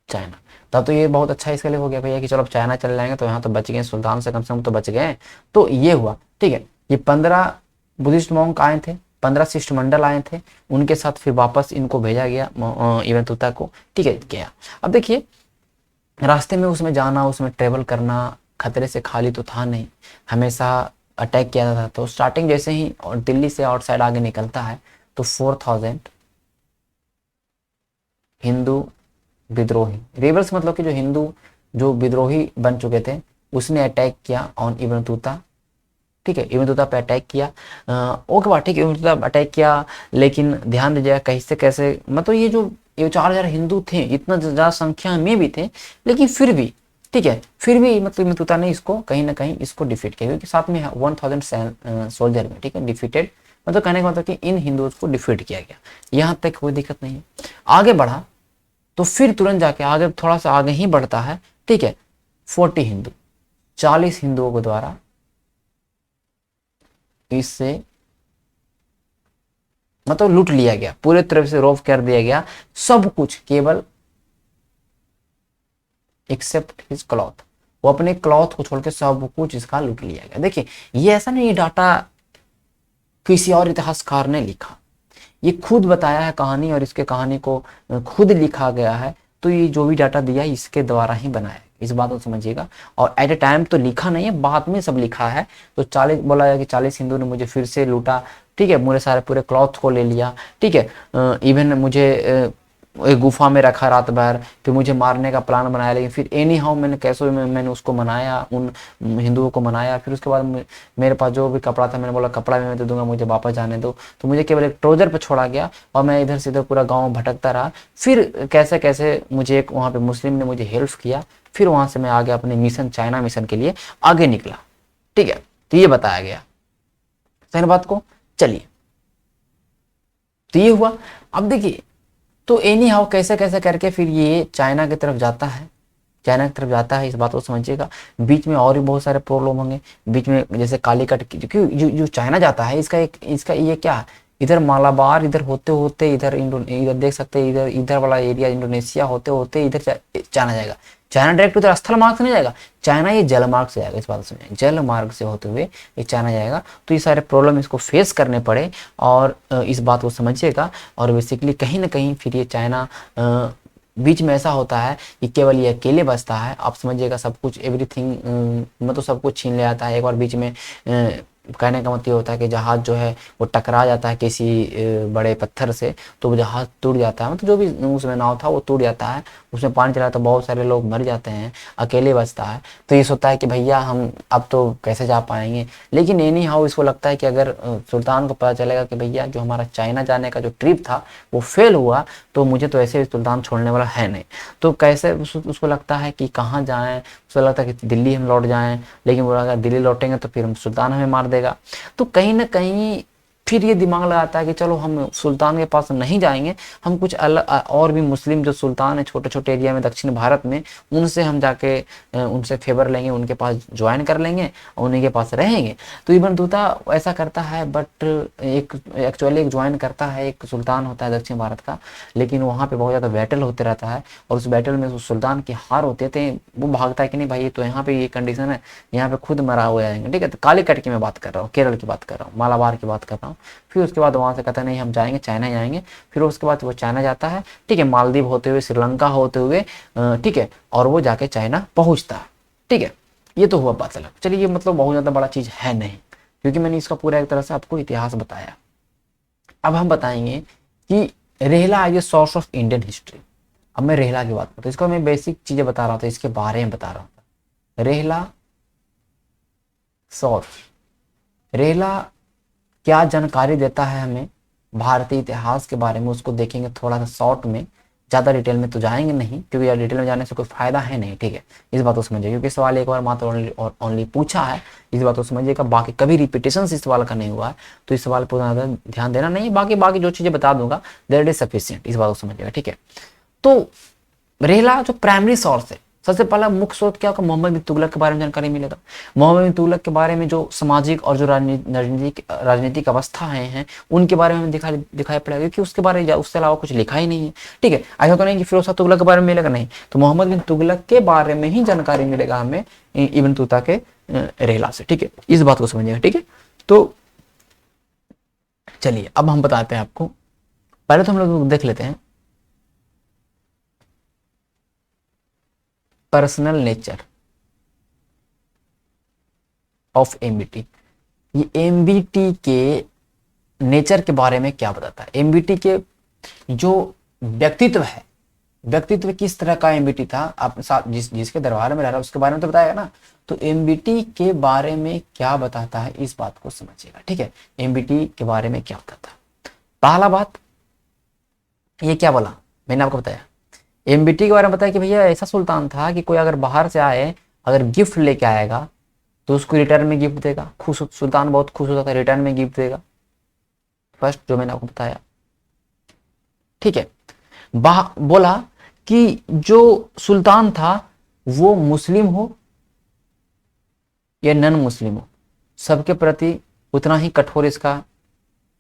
चाइना। तब तो ये बहुत अच्छा इसके लिए हो गया भैया कि चलो अब चाइना चले जाएंगे तो यहाँ तो बच गए, सुल्तान से कम तो बच गए। तो ये हुआ, ठीक है। ये 15 बुद्धिस्ट मॉन्क आए थे, 15 शिष्टमंडल आए थे, उनके साथ फिर वापस इनको भेजा गया इब्न बतूता को, ठीक है, गया। अब देखिए, रास्ते में उसमें जाना, उसमें ट्रेवल करना खतरे से खाली तो था नहीं, हमेशा अटैक किया जाता था। तो स्टार्टिंग जैसे ही और दिल्ली से आउटसाइड आगे निकलता है तो 4000 हिंदू विद्रोही, रेबल्स मतलब कि जो हिंदू जो विद्रोही बन चुके थे, उसने अटैक किया ऑन इब्न बतूता, ठीक है, इब्न बतूता पे अटैक किया। ओके बात, ठीक है, इब्न बतूता अटैक किया, लेकिन ध्यान दीजिएगा कैसे कैसे, मतलब ये 4000 हिंदू थे, इतना ज्यादा संख्या में भी थे, लेकिन फिर भी, ठीक है, फिर भी मतलब इब्न बतूता ने इसको कहीं ना कहीं इसको डिफीट किया, क्योंकि साथ में 1000 सोल्जर में, ठीक है, डिफीटेड, मतलब कहने का मतलब कि इन हिंदुओं को डिफीट किया गया। यहाँ तक कोई दिक्कत नहीं है। आगे बढ़ा तो फिर तुरंत जाके आगे, थोड़ा सा आगे ही बढ़ता है, ठीक है, 40 हिंदुओं के द्वारा इससे मतलब लूट लिया गया, पूरे तरफ से रौब कर दिया गया सब कुछ, केवल एक्सेप्ट हिज क्लॉथ, वो अपने क्लॉथ को छोड़ के सब कुछ इसका लूट लिया गया। देखिए, ये ऐसा नहीं, ये डाटा किसी और इतिहासकार ने लिखा, ये खुद बताया है कहानी, और इसके कहानी को खुद लिखा गया है। तो ये जो भी डाटा दिया है इसके द्वारा ही बनाया है, इस बात को समझिएगा। और एट ए टाइम तो लिखा नहीं है, बाद में सब लिखा है। तो 40 बोला गया कि 40 हिंदू ने मुझे फिर से लूटा, ठीक है, मेरे सारे पूरे क्लॉथ को ले लिया, ठीक है, इवन मुझे एक गुफा में रखा रात भर, फिर मुझे मारने का प्लान बनाया, लेकिन फिर एनी हाउ मैंने कैसे भी मैंने उसको मनाया, उन हिंदुओं को मनाया। फिर उसके बाद मेरे पास जो भी कपड़ा था मैंने बोला कपड़ा भी मैं दे दूंगा, मुझे वापस जाने दो। तो मुझे केवल एक ट्रोजर पर छोड़ा गया और मैं इधर से इधर पूरा गाँव भटकता रहा। फिर कैसे कैसे मुझे एक वहाँ पे मुस्लिम ने मुझे हेल्प किया, फिर वहाँ से मैं आगे अपने मिशन चाइना मिशन के लिए आगे निकला। ठीक है, तो ये बताया गया सही बात को। चलिए, तो ये हुआ। अब देखिए, तो एनी हाउ कैसे कैसे करके फिर ये चाइना की तरफ जाता है, चाइना की तरफ जाता है, इस बात को समझिएगा। बीच में और भी बहुत सारे प्रॉब्लम होंगे बीच में, जैसे कालीकट की, क्योंकि जो चाइना जाता है इसका एक इसका ये क्या है, इधर मालाबार इधर होते होते इधर इधर देख सकते हैं, इधर इधर वाला एरिया इंडोनेशिया होते होते इधर चाइना जाएगा। चाइना डायरेक्ट उधर स्थल मार्ग से नहीं जाएगा, चाइना ये जल मार्ग से जाएगा, इस बात समझें, जल मार्ग से होते हुए ये चाइना जाएगा। तो ये सारे प्रॉब्लम इसको फेस करने पड़े, और इस बात को समझिएगा। और बेसिकली कहीं ना कहीं फिर ये चाइना बीच में ऐसा होता है कि केवल ये अकेले बचता है, आप समझिएगा, सब कुछ एवरीथिंग, मतलब सब कुछ छीन ले आता है। एक बार बीच में कहने का मतलब ये होता है कि जहाज जो है वो टकरा जाता है किसी बड़े पत्थर से, तो वो जहाज टूट जाता है, मतलब जो भी उसमें नाव था वो टूट जाता है, उसमें पानी चला तो बहुत सारे लोग मर जाते हैं, अकेले बचता है। तो ये सोचता है कि भैया हम अब तो कैसे जा पाएंगे। लेकिन एनी हाउ इसको लगता है कि अगर सुल्तान को पता चलेगा कि भैया जो हमारा चाइना जाने का जो ट्रिप था वो फेल हुआ, तो मुझे तो ऐसे सुल्तान छोड़ने वाला है नहीं। तो कैसे उसको लगता है कि कहाँ जाएं, उसको लगता है कि दिल्ली हम लौट जाएं, लेकिन बोला अगर दिल्ली लौटेंगे तो फिर हम सुल्तान हमें मार देगा। तो कहीं ना कहीं फिर ये दिमाग लगाता है कि चलो हम सुल्तान के पास नहीं जाएंगे, हम कुछ अलग और भी मुस्लिम जो सुल्तान है छोटे छोटे एरिया में दक्षिण भारत में, उनसे हम जाके उनसे फेवर लेंगे, उनके पास ज्वाइन कर लेंगे और उन्हीं के पास रहेंगे। तो इब्न बतूता ऐसा करता है, बट एक एक्चुअली एक ज्वाइन करता है, एक सुल्तान होता है दक्षिण भारत का, लेकिन वहाँ पे बहुत ज़्यादा बैटल होते रहता है, और उस बैटल में उस सुल्तान की हार होते थे। वो भागता है कि नहीं भाई, तो यहाँ पे ये कंडीशन है, यहाँ पे खुद मरा हुआ जाएंगे। ठीक है, तो कालीकट की मैं बात कर रहा हूँ, केरल की बात कर रहा हूँ, मालाबार की बात कर रहा हूँ। फिर उसके बाद वहाँ से कहता है नहीं हम जाएंगे, चाइना जाएंगे। फिर उसके बाद वो चाइना जाता है, ठीक है, मालदीव होते हुए, श्रीलंका होते हुए, ठीक है, और वो जाके चाइना पहुँचता है। ठीक है, ये तो हुआ बात अलग। चलिए, ये मतलब बहुत ज़्यादा बड़ा चीज़ है नहीं, क्योंकि मैंने इसका पूरा एक तरह से आपको इतिहास बताया। अब हम बताएंगे कि Rihla is a source of Indian history. अब मैं रेहला की बात करता हूँ, इसको मैं बेसिक चीज़ें बता रहा था, इसके बारे में बता रहा था। रेहला सोर्स, रेहला क्या जानकारी देता है हमें भारतीय इतिहास के बारे में, उसको देखेंगे थोड़ा सा शॉर्ट में, ज़्यादा डिटेल में तो जाएंगे नहीं, क्योंकि यार डिटेल में जाने से कोई फायदा है नहीं। ठीक है, इस बात को समझिए, क्योंकि सवाल एक बार मात्र ओनली पूछा है, इस बात को समझिएगा। बाकी कभी रिपीटेशन इस सवाल का नहीं हुआ है, तो इस सवाल पर ज़्यादा ध्यान देना नहीं। बाकी बाकी जो चीज़ें बता दूंगा दैट इज सफिशियंट, इस बात को समझिएगा। ठीक है, तो रेहला जो प्राइमरी सोर्स है, सबसे पहला मुख्य स्रोत क्या होगा, मोहम्मद बिन तुगलक के बारे में जानकारी मिलेगा। मोहम्मद बिन तुगलक के बारे में जो सामाजिक और जो राजनीतिक अवस्था हैं उनके बारे में दिखाई पड़ेगा, क्योंकि उसके बारे में उससे अलावा कुछ लिखा ही नहीं है। ठीक है, ऐसा तो नहीं कि फिरोज शाह तुगलक के बारे में मिलेगा, नहीं, तो मोहम्मद बिन तुगलक के बारे में ही जानकारी मिलेगा हमें इब्न बतूता के रेहला से। ठीक है, इस बात को समझिएगा। ठीक है, तो चलिए अब हम बताते हैं आपको, पहले तो हम लोग देख लेते हैं पर्सनल नेचर ऑफ एमबीटी। ये एमबीटी के नेचर के बारे में क्या बताता है, एमबीटी के जो व्यक्तित्व है, व्यक्तित्व किस तरह का एमबीटी था, आप साथ जिसके दरबार में रह रहा है उसके बारे में तो बताएगा ना। तो एमबीटी के बारे में क्या बताता है, इस बात को समझिएगा। ठीक है, एमबीटी के बारे में क्या बताता है। पहला बात, ये क्या बोला, मैंने आपको बताया एमबीटी के बारे में बताया कि भैया ऐसा सुल्तान था कि कोई अगर बाहर से आए, अगर गिफ्ट लेके आएगा तो उसको रिटर्न में गिफ्ट देगा, खुश, सुल्तान बहुत खुश होता था, रिटर्न में गिफ्ट देगा। फर्स्ट जो मैंने आपको बताया। ठीक है, बोला कि जो सुल्तान था वो मुस्लिम हो या नन मुस्लिम हो, सबके प्रति उतना ही कठोर इसका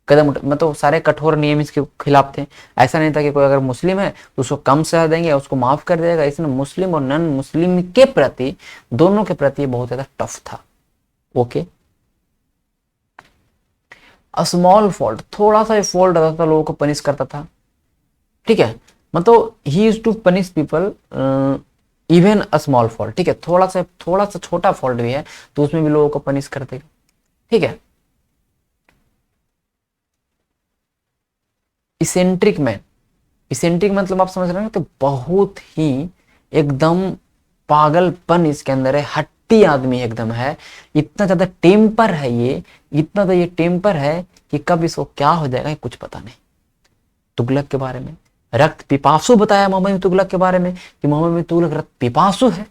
कदम मतलब सारे कठोर नियम इसके खिलाफ थे। ऐसा नहीं था कि कोई अगर मुस्लिम है तो उसको कम सजा देंगे, उसको माफ कर देगा। इसने मुस्लिम और नन मुस्लिम के प्रति, दोनों के प्रति बहुत ज्यादा टफ था। ओके, स्मॉल फॉल्ट, थोड़ा सा फॉल्ट रहता था, लोगों को पनिश करता था। ठीक है, मतलब he used to punish people even a small fault. ठीक है, थोड़ा सा छोटा फॉल्ट भी है तो उसमें भी लोगों को पनिश कर देगा। ठीक है, इसेंट्रिक मैन, इसेंट्रिक मतलब आप समझ रहे हैं, तो बहुत ही एकदम पागलपन इसके अंदर है, हट्टी आदमी एकदम है, इतना ज्यादा टेम्पर है ये, इतना तो ये टेम्पर है कि कब इसको क्या हो जाएगा ये कुछ पता नहीं। तुगलक के बारे में रक्त पिपासु बताया मोहम्मद बिन तुगलक के बारे में कि मोहम्मद बिन तुगलक रक्त पिपासु है।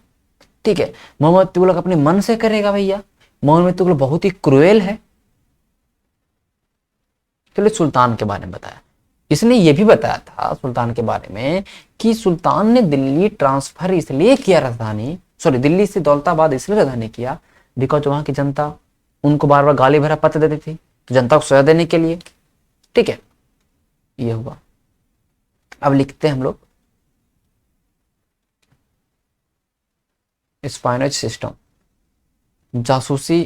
ठीक है, मोहम्मद तुगलक अपने मन से करेगा भैया, मोहम्मद बिन तुगलक बहुत ही क्रूएल है। चलिए सुल्तान के बारे में बताया, इसने ये भी बताया था सुल्तान के बारे में कि सुल्तान ने दिल्ली ट्रांसफर इसलिए किया राजधानी, सॉरी दिल्ली से दौलताबाद इसलिए राजधानी किया बिकॉज वहां की जनता उनको बार बार गाली भरा पत्र देती थी, तो जनता को सजा देने के लिए। ठीक है, ये हुआ। अब लिखते हैं हम लोग स्पाइनेज सिस्टम, जासूसी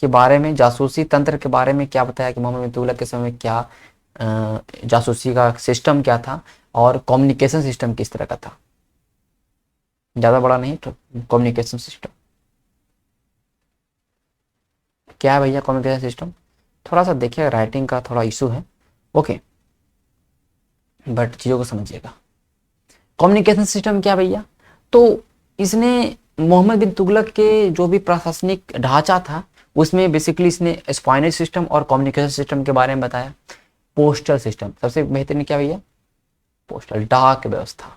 के बारे में, जासूसी तंत्र के बारे में क्या बताया कि मोहम्मद बिन तुगलक के समय में क्या जासूसी का सिस्टम क्या था और कम्युनिकेशन सिस्टम किस तरह का था। ज़्यादा बड़ा नहीं, तो कम्युनिकेशन सिस्टम क्या है भैया। कम्युनिकेशन सिस्टम थोड़ा सा देखिए, राइटिंग का थोड़ा इशू है, ओके, बट चीज़ों को समझिएगा। कम्युनिकेशन सिस्टम क्या भैया, तो इसने मोहम्मद बिन तुगलक के जो भी प्रशासनिक ढांचा था उसमें बेसिकली इसने स्पाइनेज सिस्टम और कम्युनिकेशन सिस्टम के बारे में बताया। पोस्टल सिस्टम सबसे बेहतरीन क्या भैया, पोस्टल डाक व्यवस्था,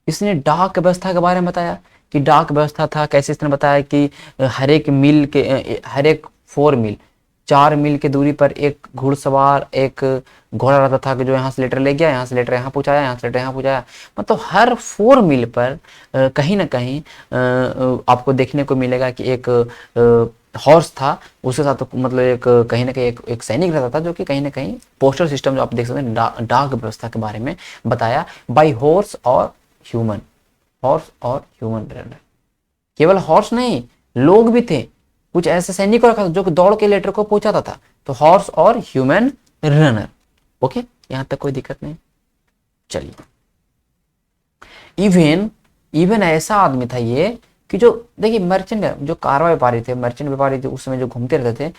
इसने डाक व्यवस्था के बारे में बताया कि डाक व्यवस्था था कैसे। इसने बताया कि हर एक मील के, हर एक 4 मील 4 मील की दूरी पर एक घुड़सवार एक घोड़ा रहता था कि जो यहाँ से लेटर ले गया, यहाँ से लेटर यहाँ पहुँचाया, यहाँ से लेटर यहाँ पहुँचाया। मतलब हर 4 मील पर कहीं ना कहीं आपको देखने को मिलेगा कि एक हॉर्स था, उसके साथ मतलब एक कहीं ना कहीं एक सैनिक रहता था जो कि कहीं ना कहीं पोस्टल सिस्टम जो आप देख सकते हैं डाक व्यवस्था के बारे में बताया। बाई हॉर्स और ह्यूमन, हॉर्स और ह्यूमन रनर, केवल हॉर्स नहीं लोग भी थे, कुछ ऐसे सैनिक रखा था जो कि दौड़ के लेटर को पहुंचाता था, तो हॉर्स और ह्यूमन रनर। ओके, यहां तक कोई दिक्कत नहीं। चलिए, इवन इवन ऐसा आदमी था ये कि जो देखिए मर्चेंट जो कारवा व्यापारी थे, मर्चेंट व्यापारी जो उस समय जो घूमते रहते थे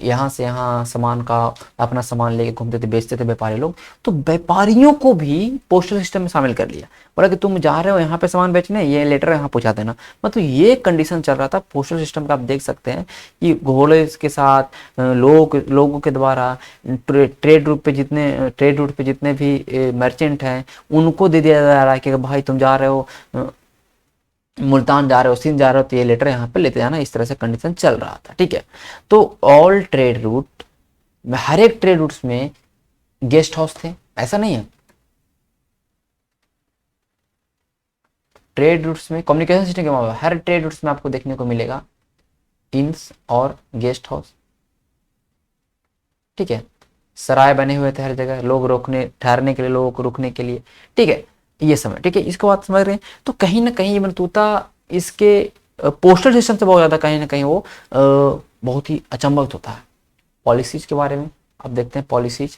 यहाँ से यहाँ सामान का अपना सामान लेके घूमते थे, बेचते थे व्यापारी लोग, तो व्यापारियों को भी पोस्टल सिस्टम में शामिल कर लिया। बोला कि तुम जा रहे हो यहाँ पे सामान बेचने, ये लेटर यहाँ पहुँचा देना। मतलब ये कंडीशन चल रहा था पोस्टल सिस्टम का। आप देख सकते हैं कि घोड़े के साथ लोगों के द्वारा ट्रेड रूट पे जितने भी मर्चेंट हैं उनको दे दिया जा रहा है कि भाई तुम जा रहे हो मुल्तान जा रहे हो, सिंध जा रहे हो, तो ये लेटर यहाँ पे लेते जाना। इस तरह से कंडीशन चल रहा था। ठीक है, तो ऑल ट्रेड रूट में, हर एक ट्रेड रूट्स में गेस्ट हाउस थे, ऐसा नहीं है। ट्रेड रूट्स में कम्युनिकेशन सिस्टम के मामले हर ट्रेड रूट्स में आपको देखने को मिलेगा इंस और गेस्ट हाउस। ठीक है, सराय बने हुए थे हर जगह, लोग रोकने ठहरने के लिए, लोगों को रुकने के लिए। ठीक है, ये समय। ठीक है, इसको बात समझ रहे हैं। तो कहीं ना कहीं इब्न तूता इसके पोस्टल सिस्टम से बहुत ज़्यादा कहीं ना कहीं वो बहुत ही अचंभित होता है। पॉलिसीज के बारे में अब देखते हैं। पॉलिसीज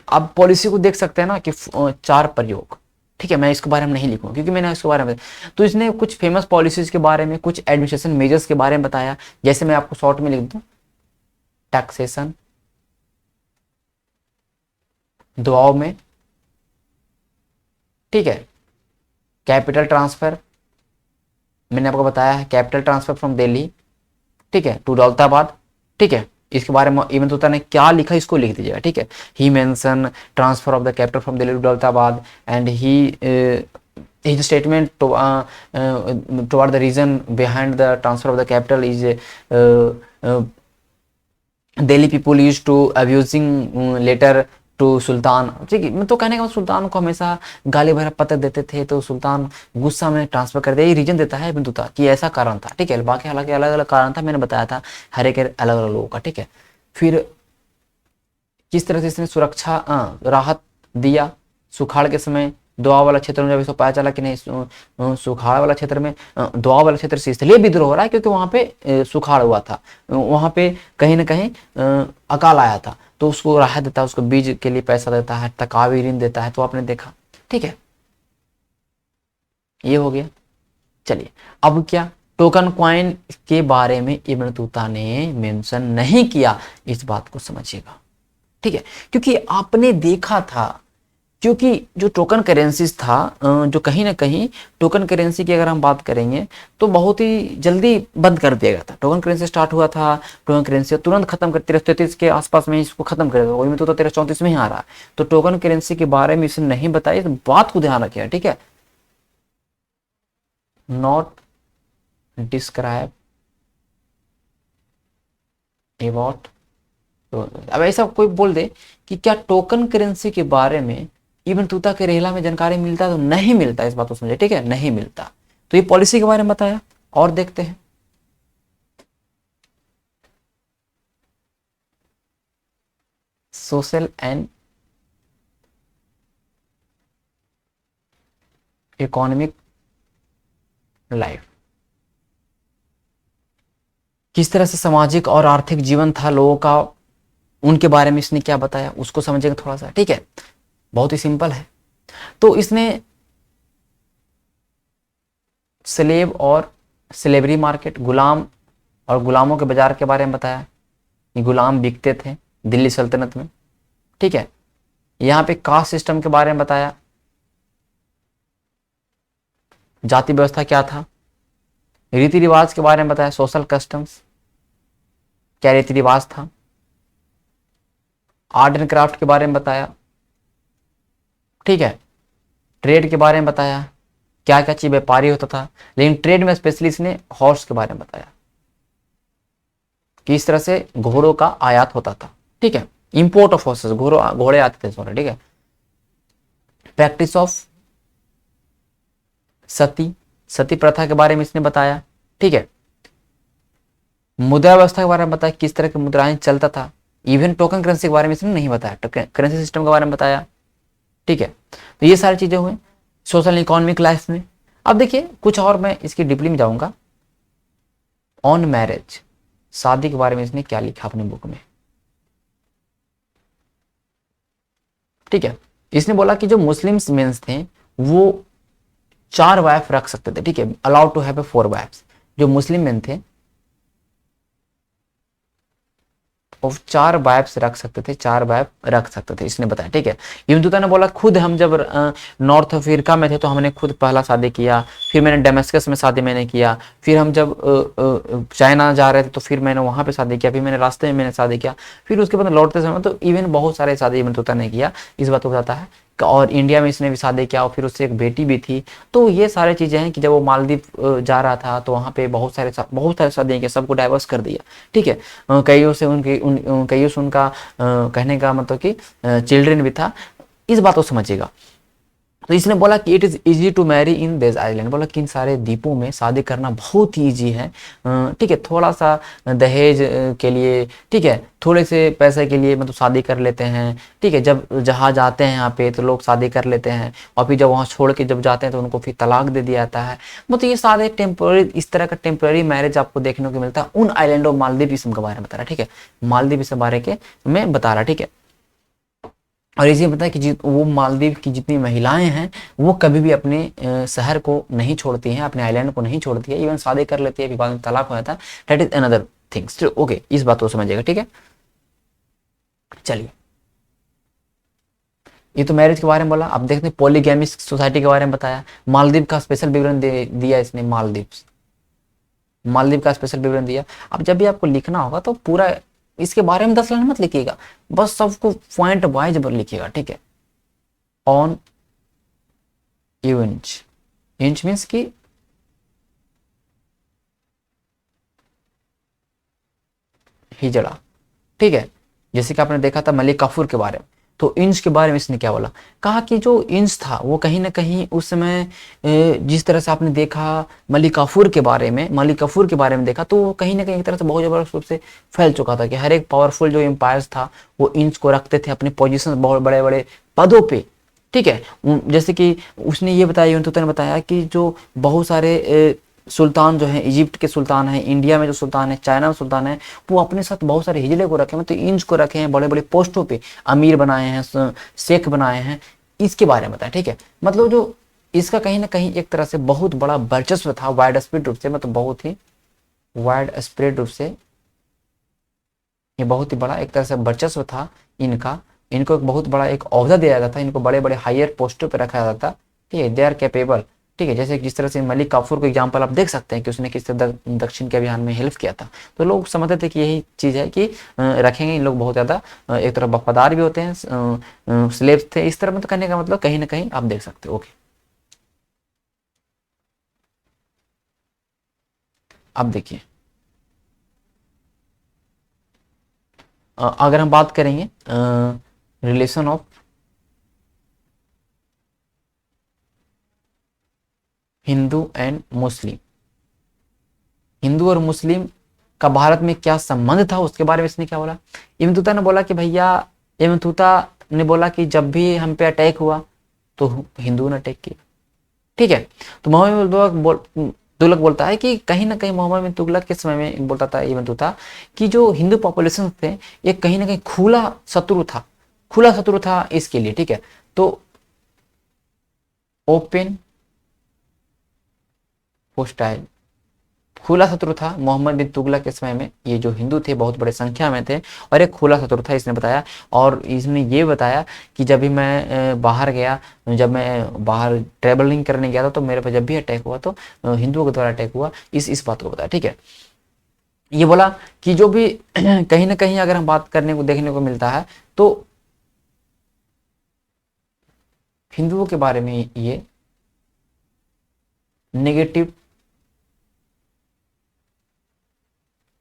अब पॉलिसी को देख सकते हैं ना कि 4 प्रयोग। ठीक है, मैं इसके बारे में नहीं लिखूंगा क्योंकि मैंने इसके बारे में, तो इसने कुछ फेमस पॉलिसीज के बारे में, कुछ एडमिनिस्ट्रेशन मेजर्स के बारे में बताया। जैसे मैं आपको शॉर्ट में लिख दूं, टैक्सेशन, दुआओं में, ठीक है, कैपिटल ट्रांसफर, मैंने आपको बताया है कैपिटल ट्रांसफर फ्रॉम दिल्ली, ठीक है, टू दौलताबाद। ठीक है, इसके बारे में इब्न तूता ने क्या लिखा इसको लिख दीजिएगा। ठीक है, he mention transfer of the capital from Delhi to Daulatabad and he his statement toward the reason behind the transfer of the capital is Delhi people used to abusing letter to sultan. ठीक है, तो कहने का मतलब सुल्तान को हमेशा गाली भरा पत्र देते थे, तो सुल्तान गुस्सा में ट्रांसफर कर दिया। ये रीजन देता है इब्न तूता कि ऐसा कारण था। ठीक है, बाकी हालांकि अलग अलग कारण था, मैंने बताया था हर एक अलग अलग लोगों का। ठीक है, फिर किस तरह से इसने सुरक्षा राहत दिया सुखाड़ के समय। दोआ वाला क्षेत्र में जब इसको पता चला कि नहीं सुखाड़ वाला क्षेत्र में, दोआ वाला क्षेत्र से इसलिए विद्रोह हो रहा है क्योंकि वहां पे सुखाड़ हुआ था, वहां पे कहीं ना कहीं अकाल आया था, तो उसको राहत देता है, उसको बीज के लिए पैसा देता है, तकावी ऋण देता है। तो आपने देखा। ठीक है, ये हो गया। चलिए, अब क्या, टोकन कॉइन के बारे में इब्न बतूता ने मेंशन नहीं किया, इस बात को समझिएगा, ठीक है। क्योंकि आपने देखा था, क्योंकि जो टोकन करेंसीज था, जो कहीं ना कहीं टोकन करेंसी की अगर हम बात करेंगे तो बहुत ही जल्दी बंद कर दिया गया था। टोकन करेंसी स्टार्ट हुआ था, टोकन करेंसी तुरंत खत्म कर 33 के आसपास में इसको खत्म कर दिया, वही में तो 33-34 में ही आ रहा है। तो टोकन करेंसी के बारे में इसने नहीं बताया, इस बात को ध्यान रखिएगा, ठीक है। नॉट डिस्क्राइब अबाउट, अब ऐसा कोई बोल दे कि क्या टोकन करेंसी के बारे में इब्न बतूता के रहला में जानकारी मिलता है, तो नहीं मिलता, इस बात को समझे, ठीक है, नहीं मिलता। तो ये पॉलिसी के बारे में बताया, और देखते हैं। सोशल एंड इकोनॉमिक लाइफ, किस तरह से सामाजिक और आर्थिक जीवन था लोगों का, उनके बारे में इसने क्या बताया, उसको समझेंगे थोड़ा सा, ठीक है। बहुत ही सिंपल है। तो इसने स्लेव और स्लेवरी मार्केट, गुलाम और गुलामों के बाजार के बारे में बताया, ये गुलाम बिकते थे दिल्ली सल्तनत में, ठीक है। यहाँ पे कास्ट सिस्टम के बारे में बताया, जाति व्यवस्था क्या था, रीति रिवाज के बारे में बताया, सोशल कस्टम्स, क्या रीति रिवाज था, आर्ट एंड क्राफ्ट के बारे में बताया, ठीक है। ट्रेड के बारे में बताया, क्या क्या चीज व्यापारी होता था, लेकिन ट्रेड में स्पेशली इसने हॉर्स के बारे में बताया, किस तरह से घोड़ों का आयात होता था, ठीक है, इंपोर्ट ऑफ हॉर्सेस, घोड़े आते थे, सॉरी, ठीक है। प्रैक्टिस ऑफ सती प्रथा के बारे में इसने बताया, ठीक है। मुद्रा व्यवस्था के बारे में बताया, किस तरह की मुद्राएं चलता था। इवन टोकन करेंसी के बारे में इसने नहीं बताया, करेंसी सिस्टम के बारे में बताया, ठीक है। तो ये सारी चीजें हुई सोशल इकोनॉमिक लाइफ में। अब देखिए कुछ और मैं इसकी डीपली में जाऊंगा। ऑन मैरिज, शादी के बारे में इसने क्या लिखा अपनी बुक में, ठीक है। इसने बोला कि जो मुस्लिम्स मेंस थे वो 4 वाइफ रख सकते थे, ठीक है, अलाउड टू हैव 4 वाइफ्स। जो मुस्लिम मेन थे वो 4 वाइफ्स रख सकते थे, 4 वाइफ रख सकते थे, इसने बताया, ठीक है। इब्न बतूता ने बोला खुद हम जब नॉर्थ अफ्रीका में थे तो हमने खुद पहला शादी किया, फिर मैंने डेमेस्कस में शादी मैंने किया, फिर हम जब चाइना जा रहे थे तो फिर मैंने वहां पे शादी किया, फिर मैंने रास्ते में मैंने शादी किया, फिर उसके बाद लौटते समय तो इवन बहुत सारे शादी इब्न बतूता ने किया, इस बात को बताता है। और इंडिया में इसने भी शादी किया और फिर उससे एक बेटी भी थी। तो ये सारी चीजें हैं कि जब वो मालदीव जा रहा था तो वहाँ पे बहुत सारे शादियाँ की, सबको डाइवर्स कर दिया, ठीक है। कईयों से उनका कहने का मतलब कि चिल्ड्रन भी था, इस बात को समझिएगा। तो इसने बोला कि it is easy to marry in this island, बोला कि इन सारे द्वीपों में शादी करना बहुत ही ईजी है, ठीक है। थोड़ा सा दहेज के लिए, ठीक है, थोड़े से पैसे के लिए मतलब शादी कर लेते हैं, ठीक है। जब जहाँ जाते हैं यहाँ पे तो लोग शादी कर लेते हैं और फिर जब वहाँ छोड़ के जब जाते हैं तो उनको फिर तलाक दे दिया जाता है। मतलब ये सारे टेम्पोररी, इस तरह का टेम्पोररी मैरिज आपको देखने को मिलता है उन आइलैंड ऑफ मालदीव के बारे में बता रहा है, ठीक है, मालदीव के बारे के में बता रहा है, ठीक है। और इसे पता है कि वो मालदीव की जितनी महिलाएं हैं वो कभी भी अपने शहर को नहीं छोड़ती हैं, अपने आइलैंड को नहीं छोड़ती है, इवन शादी कर लेती है, बाद में तलाक हो जाता है, that is another things, okay, इस बात को समझिएगा, ठीक है। चलिए, ये तो मैरिज के बारे में बोला। अब देखते हैं पॉलीगैमिक सोसाइटी के बारे में बताया, मालदीव का स्पेशल विवरण दिया इसने, मालदीव का स्पेशल विवरण दिया। अब जब भी आपको लिखना होगा तो पूरा इसके बारे में 10 लाइन मत लिखिएगा, बस सबको पॉइंट वाइज लिखिएगा, ठीक है। ऑन इंच, इंच मीन्स की हिजड़ा, ठीक है। जैसे कि आपने देखा था मलिक काफूर के बारे में, तो इंच के बारे में इसने क्या बोला, कहा कि जो इंच था वो कहीं ना कहीं उस समय जिस तरह से आपने देखा मलिक काफूर के बारे में देखा, तो वो कहीं ना कहीं एक तरह से बहुत जबरदस्त रूप से फैल चुका था कि हर एक पावरफुल जो एम्पायर्स था वो इंच को रखते थे अपने पोजीशन बहुत बड़े बड़े पदों पे, ठीक है। जैसे कि उसने ये बताया, यूनुस ने बताया कि जो बहुत सारे सुल्तान जो है, इजिप्ट के सुल्तान है, इंडिया में जो सुल्तान है, चाइना में सुल्तान है, वो अपने साथ बहुत सारे हिजड़े को रखे हैं, तो इंच को रखे हैं, बड़े बड़े पोस्टों पे अमीर बनाए हैं, शेख बनाए हैं, इसके बारे में बताया, ठीक है। मतलब जो इसका कहीं ना कहीं एक तरह से बहुत बड़ा वर्चस्व था वाइड स्प्रेड रूप से, मतलब बहुत ही वाइड स्प्रेड रूप से ये बहुत ही बड़ा एक तरह से वर्चस्व था इनका। इनको एक बहुत बड़ा एक ओहदा दिया जाता था, इनको बड़े बड़े हायर पोस्टों पर रखा जाता था, ठीक है। दे आर कैपेबल, ठीक है। जैसे जिस तरह से मलिक काफूर को एग्जाम्पल आप देख सकते हैं कि उसने किस तरह दक्षिण के अभियान में हेल्प किया था, तो लोग समझते थे कि यही चीज़ है कि रखेंगे इन लोग बहुत ज़्यादा एक तरह वफादार भी होते हैं, स्लेव्स थे, इस तरह मतलब करने का मतलब कहीं ना कहीं आप देख सकते हो। ओके, अब देखिए अगर हम बात करेंगे relation of Hindu and Muslim, Hindu और मुस्लिम का भारत में क्या संबंध था उसके बारे में इसने क्या बोला। इब्न बतूता ने बोला कि भैया, इब्न बतूता ने बोला कि जब भी हम पे अटैक हुआ तो हिंदू ने अटैक किया, ठीक है। तो मोहम्मद तुगलक बोलता है कि कहीं ना कहीं मोहम्मद बिन तुगलक के समय में बोलता था इब्न बतूता कि जो हिंदू पॉपुलेशन थे ये कहीं ना कहीं खुला शत्रु था, खुला शत्रु था इसके लिए, ठीक है। तो ओपन होस्टाइल, खुला शत्रु था मोहम्मद बिन तुगलक के समय में, ये जो हिंदू थे बहुत बड़े संख्या में थे और एक खुला शत्रु था इसने बताया। और इसने ये बताया कि जब भी मैं बाहर गया, जब मैं बाहर ट्रेवलिंग करने गया था तो मेरे पर जब भी अटैक हुआ तो हिंदुओं के द्वारा अटैक हुआ, इस बात को बताया, ठीक है। ये बोला कि जो भी कहीं ना कहीं अगर हम बात करने को देखने को मिलता है तो हिंदुओं के बारे में ये नेगेटिव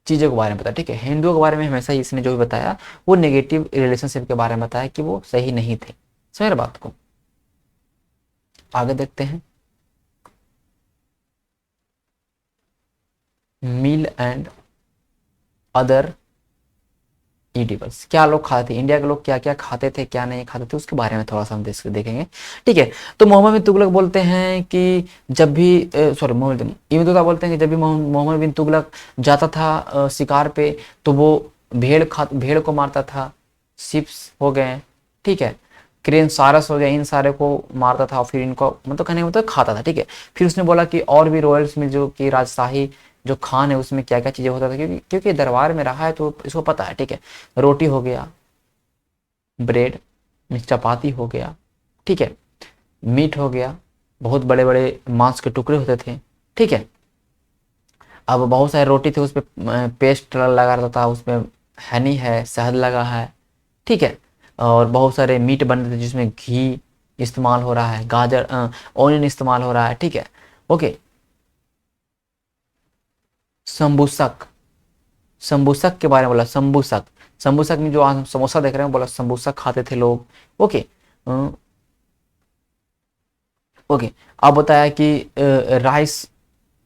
चीज़ों के बारे में बताया, ठीक है। हिंदुओं के बारे में हमेशा इसने जो भी बताया वो नेगेटिव रिलेशनशिप के बारे में बताया कि वो सही नहीं थे। समझ बात को, आगे देखते हैं। मील एंड अदर ईडिबल्स, क्या लोग खाते थे, इंडिया के लोग क्या क्या खाते थे क्या नहीं खाते थे उसके बारे में थोड़ा सा हम देखेंगे, ठीक है। तो मोहम्मद बिन तुगलक बोलते हैं कि जब भी सॉरी मोहम्मद इब्न बतूता बोलते हैं कि जब भी मोहम्मद बिन तुगलक जाता था शिकार पे तो वो भेड़ को मारता था, शिप्स हो गए, ठीक है, क्रेन सारस हो गए, इन सारे को मारता था और फिर इनको मतलब कहने का मतलब खाता था, ठीक है। फिर उसने बोला कि और भी रॉयल्स में जो कि राजशाही जो खान है उसमें क्या क्या चीज़ें होता था, क्योंकि दरबार में रहा है तो इसको पता है, ठीक है। रोटी हो गया, ब्रेड, चपाती हो गया, ठीक है, मीट हो गया, बहुत बड़े बड़े मांस के टुकड़े होते थे, ठीक है। अब बहुत सारे रोटी थे उसपे पेस्ट लगा रहता था, उसमें हनी है, शहद लगा है, ठीक है। और बहुत सारे मीट बन रहे थे जिसमें घी इस्तेमाल हो रहा है, गाजर ऑनियन इस्तेमाल हो रहा है, ठीक है। ओके, संबूसक, संबूसक के बारे में बोला, संबूसक, संबूसक में जो आज हम समोसा देख रहे हैं बोला संबूसक खाते थे लोग। Okay, okay. अब बताया कि राइस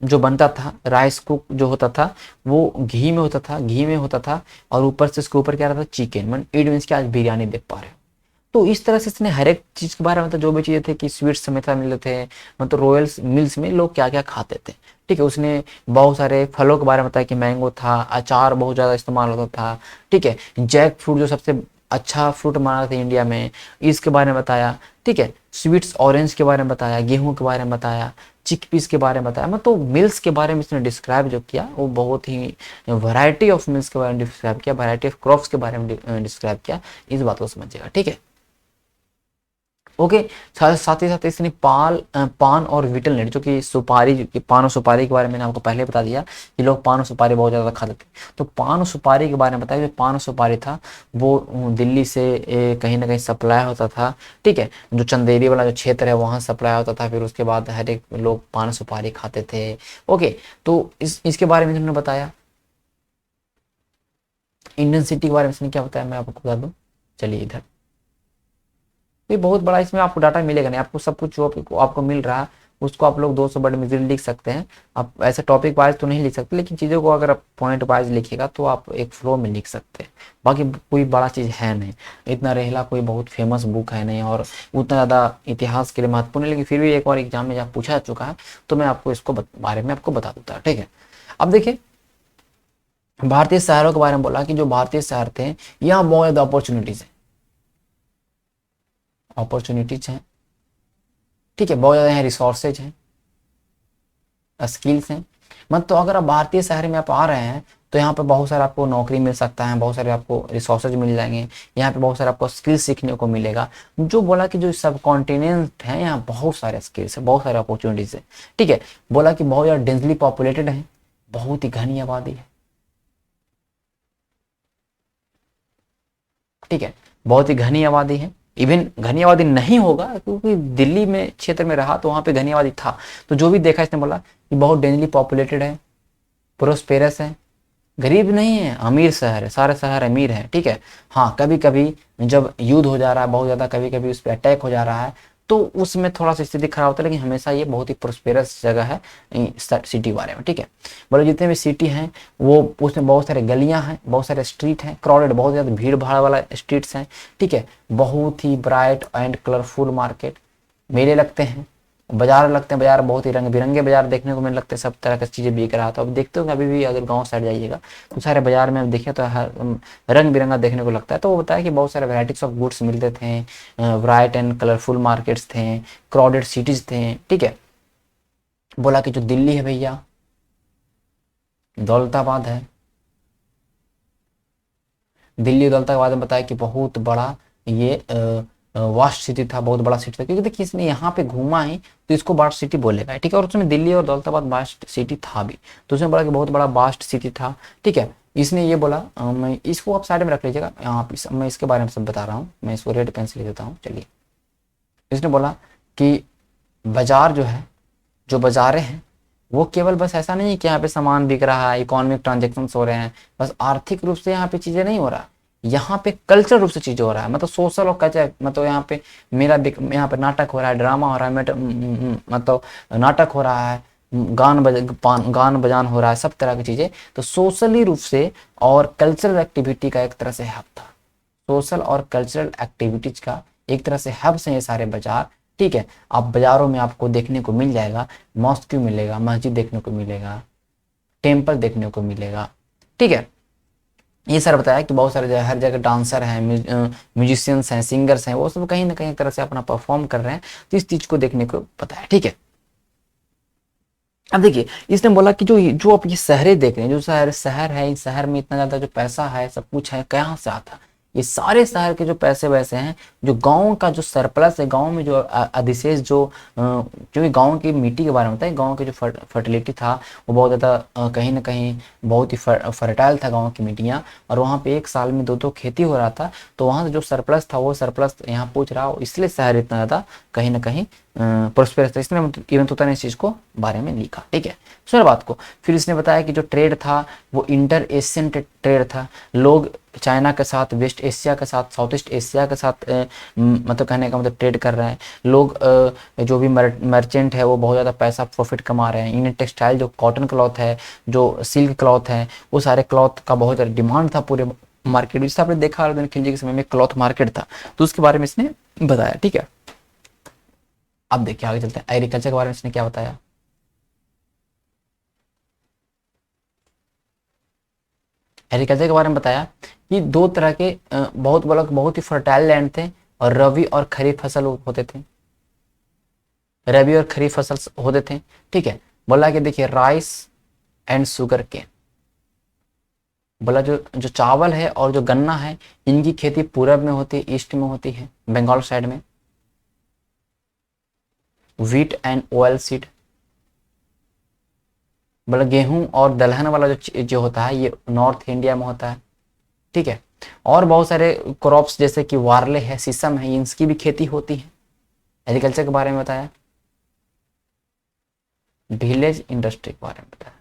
जो बनता था, राइस कुक जो होता था वो घी में होता था, घी में होता था और ऊपर से उसके ऊपर क्या रहता था, चिकन, मन इट मीन्स कि आज बिरयानी देख पा रहे हो। तो इस तरह से इसने हर एक चीज के बारे में मतलब जो भी चीजें थे कि स्वीट्स हमेशा मिलते थे, मतलब रॉयल्स मिल्स में लोग क्या क्या खाते थे, ठीक है। उसने बहुत सारे फलों के बारे में बताया कि मैंगो था, अचार बहुत ज्यादा इस्तेमाल होता था, ठीक है। जैक फ्रूट जो सबसे अच्छा फ्रूट माना था इंडिया में, इसके बारे में बताया, ठीक है। स्वीट्स ऑरेंज के बारे में बताया, गेहूं के बारे में बताया, चिकपीस के बारे में बताया, मतलब तो मिल्स के बारे में इसने डिस्क्राइब जो किया वो बहुत ही वैरायटी ऑफ मिल्स के बारे में डिस्क्राइब किया, वैरायटी ऑफ क्रॉप्स के बारे में डिस्क्राइब किया, इस बात को समझिएगा, ठीक है। ओके, साथ ही साथ इसने पान और विटल नेट जो कि सुपारी, जो कि पान और सुपारी के बारे में मैंने आपको पहले बता दिया कि लोग पान और सुपारी बहुत ज़्यादा खाते थे। तो पान और सुपारी के बारे में बताया, जो पान और सुपारी था वो दिल्ली से कहीं ना कहीं सप्लाई होता था, ठीक है। जो चंदेरी वाला जो क्षेत्र है वहाँ सप्लाई होता था, फिर उसके बाद हर एक लोग पान और सुपारी खाते थे। ओके, तो इसके बारे में इन्होंने बताया। इंडियन सिटी के बारे में इसने क्या बताया मैं आपको बता दूँ, चलिए इधर, ये बहुत बड़ा इसमें आपको डाटा मिलेगा नहीं, आपको सब कुछ जो आपको मिल रहा है उसको आप लोग 200 वर्ड में इजीली लिख सकते हैं। आप ऐसे टॉपिक वाइज तो नहीं लिख सकते, लेकिन चीज़ों को अगर आप पॉइंट वाइज लिखिएगा तो आप एक फ्लो में लिख सकते हैं। बाकी कोई बड़ा चीज़ है नहीं, इतना रेहला कोई बहुत फेमस बुक है नहीं और उतना ज़्यादा इतिहास के लिए महत्वपूर्ण है, लेकिन फिर भी एक और एग्जाम में जब पूछा चुका है तो मैं आपको इसको बारे में आपको बता देता, ठीक है। अब देखिए भारतीय शहरों के बारे में बोला कि जो भारतीय शहर थे यहाँ बहुत ज़्यादा अपॉर्चुनिटीज़ हैं, अपॉर्चुनिटीज हैं, ठीक है, बहुत ज़्यादा यहाँ रिसोर्सेज हैं, स्किल्स हैं। मतलब तो अगर आप भारतीय शहर में आप आ रहे हैं तो यहाँ पे बहुत सारे आपको नौकरी मिल सकता है, बहुत सारे आपको रिसोर्सेज मिल जाएंगे, यहाँ पे बहुत सारे आपको स्किल्स सीखने को मिलेगा। जो बोला कि जो सब कॉन्टिनेंट है यहाँ बहुत सारे स्किल्स है, बहुत सारे अपॉर्चुनिटीज है। ठीक है, बोला कि बहुत ज़्यादा डेंसली पॉपुलेटेड है, बहुत ही घनी आबादी है। ठीक है, बहुत ही घनी आबादी है। इवन घनी आबादी नहीं होगा क्योंकि दिल्ली में क्षेत्र में रहा तो वहाँ पे घनी आबादी था। तो जो भी देखा इसने बोला कि बहुत डेंसली पॉपुलेटेड है, प्रोस्पेरस है, गरीब नहीं है, अमीर शहर है, सारे शहर अमीर हैं। ठीक है, हाँ कभी कभी जब युद्ध हो जा रहा है बहुत ज़्यादा, कभी कभी उस पर अटैक हो जा रहा है तो उसमें थोड़ा सा स्थिति खराब होता है, लेकिन हमेशा ये बहुत ही प्रोस्पेरस जगह है सिटी बारे में। ठीक है, बोले जितने भी सिटी हैं वो उसमें बहुत सारे गलियां हैं, बहुत सारे स्ट्रीट हैं, क्राउडेड, बहुत ज़्यादा भीड़ भाड़ वाला स्ट्रीट्स हैं। ठीक है, बहुत ही ब्राइट एंड कलरफुल मार्केट, मेले लगते हैं, बाजार लगते हैं, बाजार बहुत ही रंग बिरंगे बाजार देखने को मिलने लगते हैं, सब तरह की चीज़ें बिक रहा था। अब देखते हो अभी भी अगर गांव साइड जाइएगा तो सारे बाजार में देखें तो हर रंग बिरंगा देखने को लगता है। तो वो बताया कि बहुत सारे वैराइटीज ऑफ गुड्स मिलते थे, ब्राइट एंड कलरफुल मार्केट्स थे, क्राउडेड सिटीज थे। ठीक है, बोला कि जो दिल्ली है भैया, दौलताबाद है, दिल्ली दौलताबाद में बताया कि बहुत बड़ा ये वास्ट सिटी था, बहुत बड़ा सिटी था, क्योंकि देखिए इसने यहाँ पे घूमा है तो इसको वास्ट सिटी बोलेगा। ठीक है, और उसमें दिल्ली और दौलताबाद वास्ट सिटी था भी, तो उसने बोला कि बहुत बड़ा वास्ट सिटी था। ठीक है, इसने ये बोला मैं इसको आप साइड में रख लीजिएगा, यहाँ मैं इसके बारे में सब बता रहा हूँ, मैं इसको रेड पेन से लिख देता हूँ। चलिए, इसने बोला कि बाजार जो है, जो बाजारें हैं वो केवल बस ऐसा नहीं है कि यहाँ पे सामान बिक रहा है, इकोनॉमिक ट्रांजेक्शन हो रहे हैं, बस आर्थिक रूप से यहाँ पे चीजें नहीं हो रहा, यहाँ पे कल्चर रूप से चीजें हो रहा है। मतलब सोशल और कल्चर, मतलब यहाँ पे यहाँ पे नाटक हो रहा है, ड्रामा हो रहा है, मतलब नाटक हो रहा है, गान बजान हो रहा है, सब तरह की चीजें। तो सोशली रूप से और कल्चरल एक्टिविटी का एक तरह से हब था, सोशल और कल्चरल एक्टिविटीज का एक तरह से हब से ये सारे बाजार। ठीक है, आप बाजारों में आपको देखने को मिल जाएगा, मॉस्क मिलेगा, मस्जिद देखने को मिलेगा, टेम्पल देखने को मिलेगा। ठीक है, ये सर बताया कि बहुत सारे जगह, हर जगह डांसर हैं, म्यूजिशियंस हैं, सिंगर्स हैं, वो सब कहीं ना कहीं एक तरह से अपना परफॉर्म कर रहे हैं, तो इस चीज को देखने को बताया। ठीक है, अब देखिए इसने बोला कि जो जो आप ये शहरें देख रहे हैं, जो शहर शहर है, इस शहर में इतना ज्यादा जो पैसा है, सब कुछ है, कहाँ से आता है? ये सारे शहर के जो पैसे वैसे हैं, जो गांव का जो सरप्लस है, गांव में जो अधिशेष जो क्योंकि गांव की मिट्टी के बारे में बताया, गांव की जो फर्टिलिटी था वो बहुत ज़्यादा कहीं ना कहीं बहुत ही फर्टाइल था गांव की मिट्टियाँ, और वहाँ पे एक साल में दो दो खेती हो रहा था, तो वहाँ से जो सरप्लस था वो सरप्लस यहाँ पूछ रहा हो, इसलिए शहर इतना ज़्यादा कहीं ना कहीं प्रोस्पेरस था। इसने इवन तोता ने इस चीज़ को बारे में लिखा। ठीक है, सुन बात को। फिर इसने बताया कि जो ट्रेड था वो इंटर एशियन ट्रेड था, लोग चाइना के साथ, वेस्ट एशिया के साथ, साउथ ईस्ट एशिया के साथ मतलब कहने का मतलब ट्रेड कर रहे हैं लोग। जो भी मर्चेंट है वो बहुत ज़्यादा पैसा प्रॉफिट कमा रहे हैं। इंडियन टेक्सटाइल जो कॉटन क्लॉथ है, जो सिल्क क्लॉथ है, वो सारे क्लॉथ का बहुत ज़्यादा डिमांड था पूरे मार्केट। जैसे आपने देखा अरविंद खिलजी के समय में क्लॉथ मार्केट था, तो उसके बारे में इसने बताया। ठीक है, अब देखिए आगे चलते हैं, एग्रीकल्चर के बारे में इसने क्या बताया। एग्रीकल्चर के बारे में बताया कि दो तरह के बहुत ही फर्टाइल लैंड थे, और रबी और खरीफ फसल होते थे, रबी और खरीफ फसल होते थे। ठीक है, बोला कि देखिए राइस एंड शुगर केन, बोला जो जो चावल है और जो गन्ना है, इनकी खेती पूरब में होती है, ईस्ट में होती है, बंगाल साइड में। व्हीट एंड ऑयल सीड, बोला गेहूं और दलहन वाला जो होता है ये नॉर्थ इंडिया में होता है। ठीक है, और बहुत सारे क्रॉप्स जैसे कि वारले है, शीशम है, इनकी भी खेती होती है। एग्रीकल्चर के बारे में बताया, विलेज इंडस्ट्री के बारे में बताया।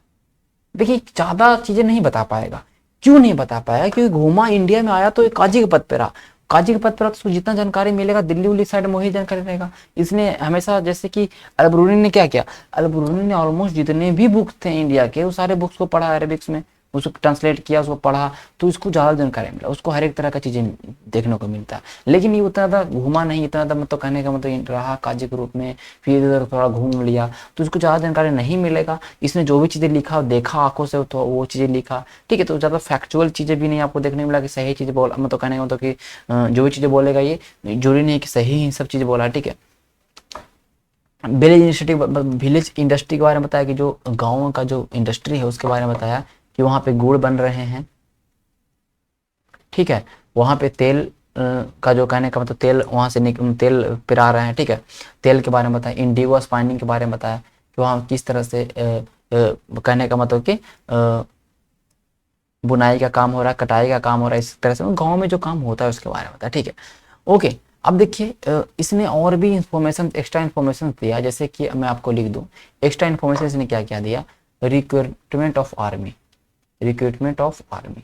देखिए ज्यादा चीजें नहीं बता पाएगा, क्यों नहीं बता पाया? क्योंकि घूमा इंडिया में आया तो एक काजी के पद पे रहा, काजी के पद पर तो उसको जितना जानकारी मिलेगा दिल्ली उल्ली साइड में वही जानकारी रहेगा। इसने हमेशा, जैसे कि अलबरूनी ने क्या किया, अलबरूनी ने ऑलमोस्ट जितने भी बुक्स थे इंडिया के वो सारे बुक्स को पढ़ा, अरेबिक्स में उसको ट्रांसलेट किया, उसको पढ़ा, तो इसको ज़्यादा जानकारी मिला, उसको हर एक तरह का चीज़ें देखने को मिलता है। लेकिन ये उतना ज़्यादा घूमा नहीं, इतना ज़्यादा मतलब कहने का मतलब रहा काजी के रूप में, फिर इधर थोड़ा घूम लिया, तो इसको ज़्यादा जानकारी नहीं मिलेगा। इसने जो भी चीज़ें लिखा देखा आंखों से, तो वो चीज़ें लिखा। ठीक है, तो ज़्यादा फैक्चुअल चीज़ें भी नहीं आपको देखने मिला कि सही चीज़ें बोला, मतलब कहने का मतलब कि जो भी चीज़ें बोलेगा ये जरूरी नहीं है कि सही ही सब चीज़ें बोला। ठीक है, विलेज इंडस्ट्री के बारे में बताया कि जो गाँव का जो इंडस्ट्री है उसके बारे में बताया कि वहाँ पे गुड़ बन रहे हैं, ठीक है। वहाँ पे तेल का जो कहने का मतलब तेल वहाँ से तेल पिरा रहे हैं, ठीक है। तेल के बारे में बताया, इंडिगो स्पाइनिंग के बारे में बताया कि वहाँ किस तरह से कहने का मतलब कि बुनाई का काम हो रहा है, कटाई का काम हो रहा है, इस तरह से गाँव में जो काम होता है उसके बारे में बताया, ठीक है। ओके, अब देखिए इसने और भी इंफॉर्मेशन, एक्स्ट्रा इन्फॉर्मेशन दिया, जैसे कि मैं आपको लिख दूँ। एक्स्ट्रा इन्फॉर्मेशन इसने क्या क्या दिया, recruitment of army, recruitment of army,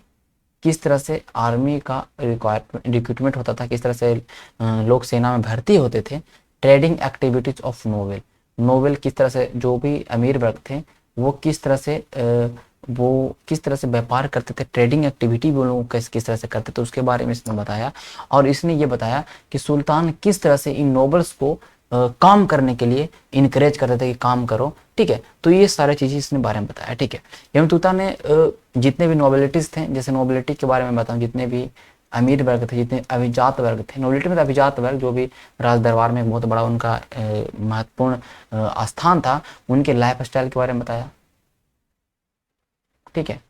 किस तरह से आर्मी का रिक्रूटमेंट होता था, किस तरह से लोग सेना में भर्ती होते थे। Trading activities of novel, novel किस तरह से जो भी अमीर वर्ग थे वो किस तरह से व्यापार करते थे, ट्रेडिंग एक्टिविटी वो लोग किस तरह से करते थे उसके बारे में इसने बताया। और इसने ये बताया कि सुल्तान किस तरह से इन नोबल्स को काम करने के लिए इनकरेज करते थे कि काम करो, ठीक है। तो ये सारी चीज़ें इसने बारे में बताया, ठीक है। यम तुता ने जितने भी नोबिलिटीज़ थे, जैसे नोबिलिटी के बारे में बताऊँ, जितने भी अमीर वर्ग थे, जितने अभिजात वर्ग थे, नोबिलिटी में तो अभिजात वर्ग जो भी राज दरबार में एक बहुत बड़ा उनका महत्वपूर्ण स्थान था, उनके लाइफ स्टाइल के बारे में बताया, ठीक है।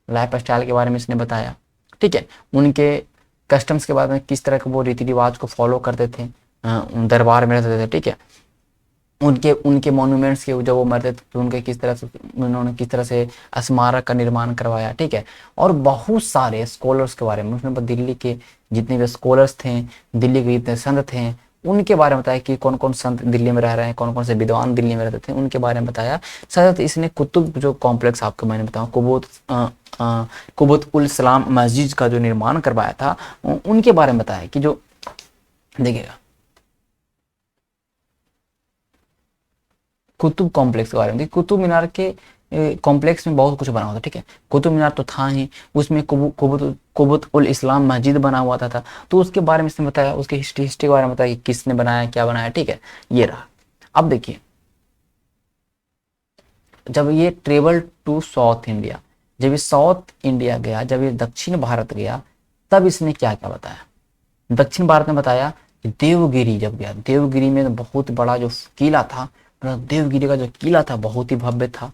लाइफ स्टाइल के बारे में इसने बताया, ठीक है। उनके कस्टम्स के बारे में, किस तरह के वो रीति रिवाज को फॉलो करते थे, दरबार में रहते थे, ठीक है। उनके उनके मॉन्यूमेंट्स के जब वो मरते थे तो उनके किस तरह से उन्होंने किस तरह से स्मारक का निर्माण करवाया, ठीक है। और बहुत सारे स्कॉलर्स के बारे में उसने दिल्ली के जितने भी स्कॉलर्स थे, दिल्ली के जितने संत थे, उनके बारे में बताया कि कौन कौन संत दिल्ली में रह रहे हैं, कौन कौन से विद्वान दिल्ली में रहते थे, उनके बारे में बताया। साथ इसने कुतुब जो कॉम्प्लेक्स आपको मैंने बताया, कुबुत उल सलाम मस्जिद का जो निर्माण करवाया था उनके बारे में बताया कि जो देखिएगा कुतुब कॉम्प्लेक्स के बारे में, कुतुब मीनार के कॉम्प्लेक्स में बहुत कुछ बना हुआ था, ठीक है। कुतुब मीनार तो था ही, उसमें कुबुत उल इस्लाम मस्जिद बना हुआ था, तो उसके बारे में इसने बताया, उसकी हिस्ट्री के बारे में बताया कि किसने बनाया, क्या बनाया, ठीक है। ये रहा। अब देखिए जब ये ट्रेवल टू साउथ इंडिया, जब ये साउथ इंडिया गया, जब ये दक्षिण भारत गया, तब इसने क्या क्या बताया। दक्षिण भारत में बताया कि देवगिरी जब गया, देवगिरी में बहुत बड़ा जो किला था, देवगिरी का जो किला था बहुत ही भव्य था,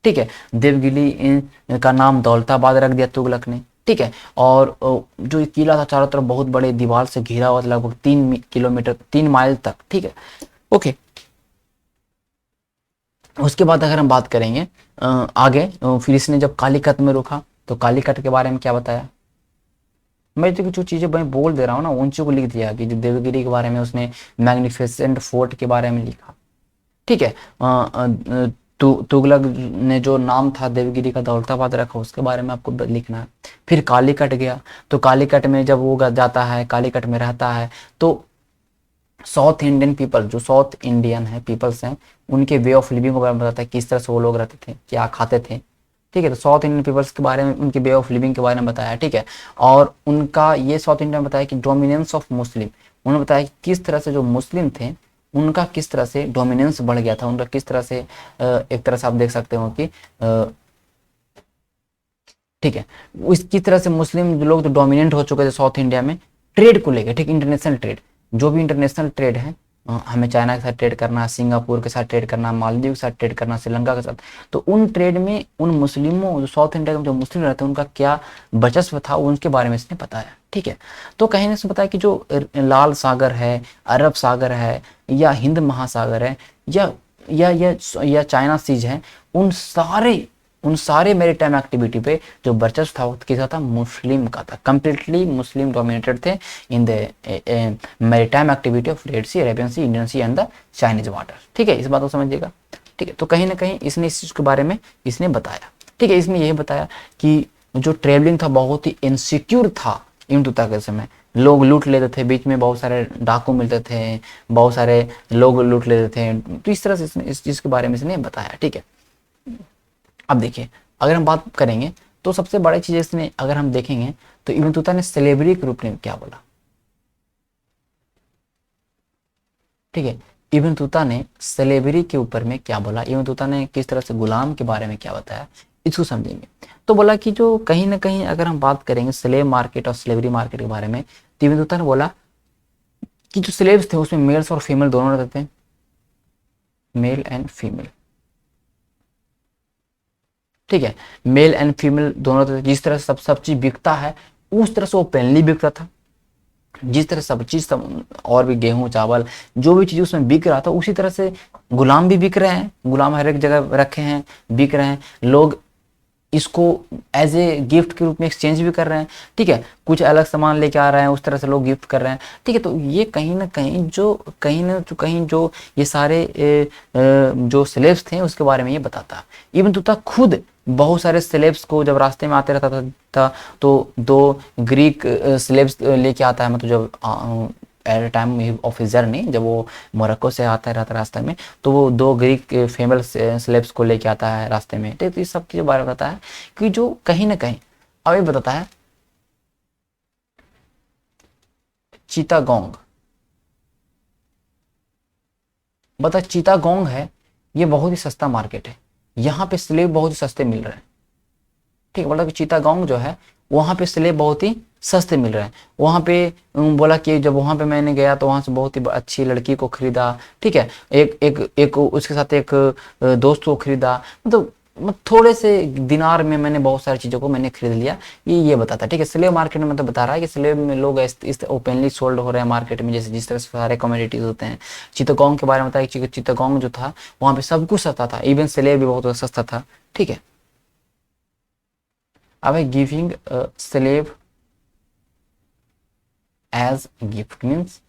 ठीक है। देवगिरी का नाम दौलताबाद रख दिया तुगलक ने, ठीक है। और जो ये किला था चारों तरफ बहुत बड़े दीवार से घिरा हुआ था, लगभग 3 किलोमीटर 3 माइल तक, ठीक है। ओके, उसके बाद अगर हम बात करेंगे आगे, फिर इसने जब कालीकट में रुका तो कालीकट के बारे में क्या बताया। मैं तो जो चीज़ें मैं बोल दे रहा हूँ ना उन चीज़ों को लिख दिया कि जो देवगिरी के बारे में उसने मैग्निफिसेंट फोर्ट के बारे में लिखा, ठीक है। तुगलक ने जो नाम था देवगिरी का दौलताबाद रखा उसके बारे में आपको लिखना है। फिर कालीकट गया तो कालीकट में जब वो जाता है, कालीकट में रहता है, तो साउथ इंडियन पीपल, जो साउथ इंडियन है पीपल्स हैं, उनके वे ऑफ लिविंग के बारे में बताता है, किस तरह से वो लोग रहते थे, क्या खाते थे, ठीक है। तो साउथ इंडियन पीपल्स के बारे में, उनके वे ऑफ लिविंग के बारे में बताया, ठीक है। और उनका ये साउथ इंडिया में बताया कि डोमिनेंस ऑफ मुस्लिम, उन्होंने बताया कि किस तरह से जो मुस्लिम थे उनका किस तरह से डोमिनेंस बढ़ गया था, उनका किस तरह से एक तरह से आप देख सकते हो कि ठीक है, किस तरह से मुस्लिम लोग तो डोमिनेंट हो चुके थे साउथ इंडिया में ट्रेड को लेकर, ठीक। इंटरनेशनल ट्रेड, जो भी इंटरनेशनल ट्रेड है, हमें चाइना के साथ ट्रेड करना, सिंगापुर के साथ ट्रेड करना, मालदीव के साथ ट्रेड करना, श्रीलंका के साथ, तो उन ट्रेड में उन मुस्लिमों, जो साउथ इंडिया में जो मुस्लिम रहते हैं उनका क्या वर्चस्व था उनके बारे में इसने बताया, ठीक है। तो कहीं ने बताया कि जो लाल सागर है, अरब सागर है, या हिंद महासागर है, या चाइना सीज है, उन सारे मेरीटाइम एक्टिविटी पे जो वर्चस्व था वो किसका था, मुस्लिम का था। कंप्लीटली मुस्लिम डोमिनेटेड थे in the maritime activity of Red Sea, Arabian Sea, Indian Sea and the Chinese water, ठीक है। इस बात को समझिएगा, ठीक है। तो कहीं ना कहीं इसने इस चीज के बारे में इसने बताया, ठीक है। इसने यही बताया कि जो ट्रेवलिंग था बहुत ही इनसिक्योर था इब्न बतूता के समय, लोग लूट लेते थे, बीच में बहुत सारे डाकू मिलते थे, बहुत सारे लोग लूट लेते थे, तो इस तरह से इसने इस चीज के बारे में इसने बताया, ठीक है। अब देखिए अगर हम बात करेंगे तो सबसे बड़ी चीज इसने अगर हम देखेंगे तो इब्न बतूता ने स्लेवरी के रूप में क्या बोला, ठीक है। इब्न बतूता ने स्लेवरी के ऊपर में क्या बोला, इब्न बतूता ने किस तरह से गुलाम के बारे में क्या बताया, इसको समझेंगे। तो बोला कि जो कहीं ना कहीं अगर हम बात करेंगे स्लेव मार्केट और स्लेवरी मार्केट के बारे में, तो इब्न बतूता ने बोला कि जो स्लेव्स थे उसमें मेल्स और फीमेल दोनों रहते थे, मेल एंड फीमेल, ठीक है। मेल एंड फीमेल दोनों तरह, जिस तरह से सब चीज बिकता है उस तरह से वो पेनली बिकता था। जिस तरह सब चीज सब और भी गेहूं चावल जो भी चीज उसमें बिक रहा था, उसी तरह से गुलाम भी बिक रहे हैं। गुलाम हर एक जगह रखे हैं, बिक रहे हैं। लोग इसको एज ए गिफ्ट के रूप में एक्सचेंज भी कर रहे हैं, ठीक है। कुछ अलग सामान लेके आ रहे हैं, उस तरह से लोग गिफ्ट कर रहे हैं, ठीक है। तो ये कहीं ना कहीं जो ये सारे जो स्लेब्स थे उसके बारे में ये बताता है। इवन तुता खुद बहुत सारे स्लेब्स को जब रास्ते में आते रहता था तो दो ग्रीक स्लेब्स लेके आता है, मतलब जब at time of his journey, जब वो मोरक्को से आता है रहता रास्ते में, तो वो दो ग्रीक फीमेल स्लेब्स को लेके आता है रास्ते में। तो इस सब के बारे में बताता है कि जो कहीं ना कहीं अब ये बताता है चितागोंग, बता चितागोंग है, ये बहुत ही सस्ता मार्केट है, यहाँ पे स्लेब बहुत ही सस्ते मिल रहे हैं, ठीक है। मतलब चितागोंग जो है वहाँ पे स्लेब बहुत ही सस्ते मिल रहे हैं। वहाँ पे बोला कि जब वहाँ पे मैंने गया तो वहाँ से बहुत ही अच्छी लड़की को खरीदा, ठीक है। एक एक एक उसके साथ एक दोस्त को खरीदा, मतलब थोड़े से दिनार में मैंने बहुत सारी चीज़ों को मैंने खरीद लिया। ये बताता है, ठीक है। स्लेव मार्केट में मतलब बता रहा है कि स्लेव में लोग इस ओपनली सोल्ड हो रहे हैं मार्केट में, जैसे जिस तरह से सारे कम्युनिटीज होते हैं। चित्तगोंग के बारे में बताया कि चित्तगोंग जो था वहाँ पे सब कुछ सस्ता था, इवन स्लेव भी बहुत सस्ता था, ठीक है। अब he giving slave as gift, means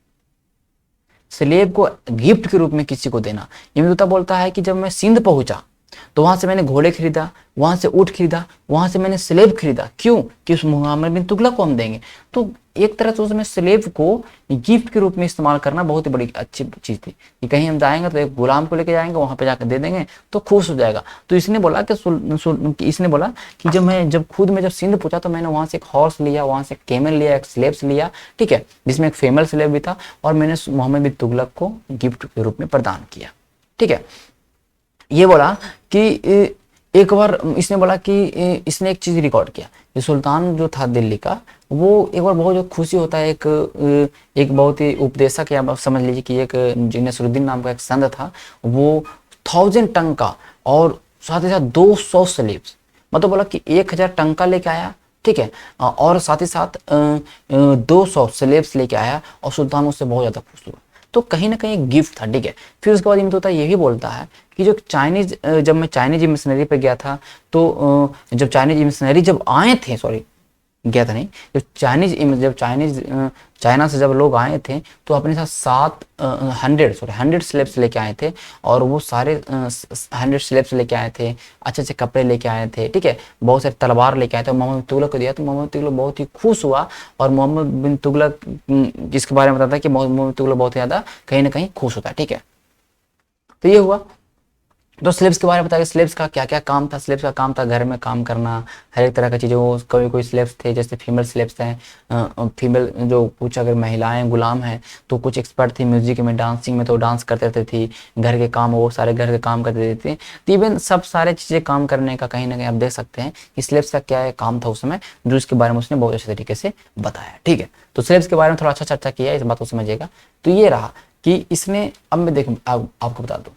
slave को गिफ्ट के रूप में किसी को देना। यमदूता बोलता है कि जब मैं सिंध पहुंचा तो वहां से मैंने घोड़े खरीदा, वहां से ऊंट खरीदा, वहां से मैंने स्लेब खरीदा, क्यों कि उस मोहम्मद बिन तुगलक को हम देंगे। तो एक तरह से उसमें स्लेब को गिफ्ट के रूप में इस्तेमाल करना बहुत ही बड़ी अच्छी चीज थी कि कहीं हम जाएंगे तो एक गुलाम को लेके जाएंगे, वहां पे जाकर दे देंगे तो खुश हो जाएगा। तो इसने बोला कि इसने बोला कि जब सिंध पहुंचा तो मैंने वहां से एक हॉर्स लिया, वहां से केमल लिया, एक स्लेब्स लिया, ठीक है, जिसमें एक फीमेल स्लेब भी था, और मैंने मोहम्मद बिन तुगलक को गिफ्ट के रूप में प्रदान किया, ठीक है। ये बोला कि एक बार इसने बोला कि इसने एक चीज रिकॉर्ड किया कि सुल्तान जो था दिल्ली का, वो एक बार बहुत जो खुशी होता है, एक बहुत ही उपदेशक या समझ लीजिए कि एक नसरुद्दीन नाम का एक संत था, वो 1000 टन का और साथ ही साथ 200 स्लेब्स, मतलब बोला कि 1000 टन का लेके आया, ठीक है, और साथ ही साथ 200 स्लेब्स लेके आया, और सुल्तान उससे बहुत ज्यादा खुश हुआ। तो कहीं ना कहीं गिफ्ट था, ठीक है। फिर उसके बाद इमतोता ये भी बोलता है कि जब मैं चाइनीज मिशनरी पे गया था, तो जब चाइनीज मिशनरी जब आए थे, सॉरी गया था नहीं, जब चाइना से जब लोग आए थे तो अपने साथ 100 स्लेब्स लेके आए थे, और वो सारे 100 स्लेब्स लेके आए थे, अच्छे अच्छे कपड़े लेके आए थे, ठीक है, बहुत सारे तलवार लेके आए थे, मोहम्मद बिन तुगलक को दिया। तो मोहम्मद तुगलक बहुत ही खुश हुआ, और मोहम्मद बिन तुगलक जिसके बारे में बताता है कि मोहम्मद बिन तुगलक बहुत ज्यादा कहीं ना कहीं खुश होता है, ठीक है। तो ये हुआ। तो स्लेब्स के बारे में बताया कि स्लेब्स का क्या क्या काम था। स्लेब्स का काम था घर में काम करना, हर एक तरह की चीज़ों। कोई स्लेब्स थे, जैसे फीमेल स्लेब्स हैं, फीमेल जो कुछ अगर महिलाएं गुलाम हैं तो कुछ एक्सपर्ट थी म्यूजिक में, डांसिंग में, तो डांस करते रहते थी। घर के काम, वो सारे घर के काम करते थे। तो इवन सब सारे चीज़ें काम करने का कहीं ना कहीं आप देख सकते हैं कि स्लेब्स का क्या काम था उस समय, जो इसके बारे में उसने बहुत अच्छे तरीके से बताया, ठीक है। तो स्लेब्स के बारे में थोड़ा अच्छा चर्चा किया, इस बात को समझिएगा। तो ये रहा कि इसने, अब मैं देखूँ आपको बता दूँ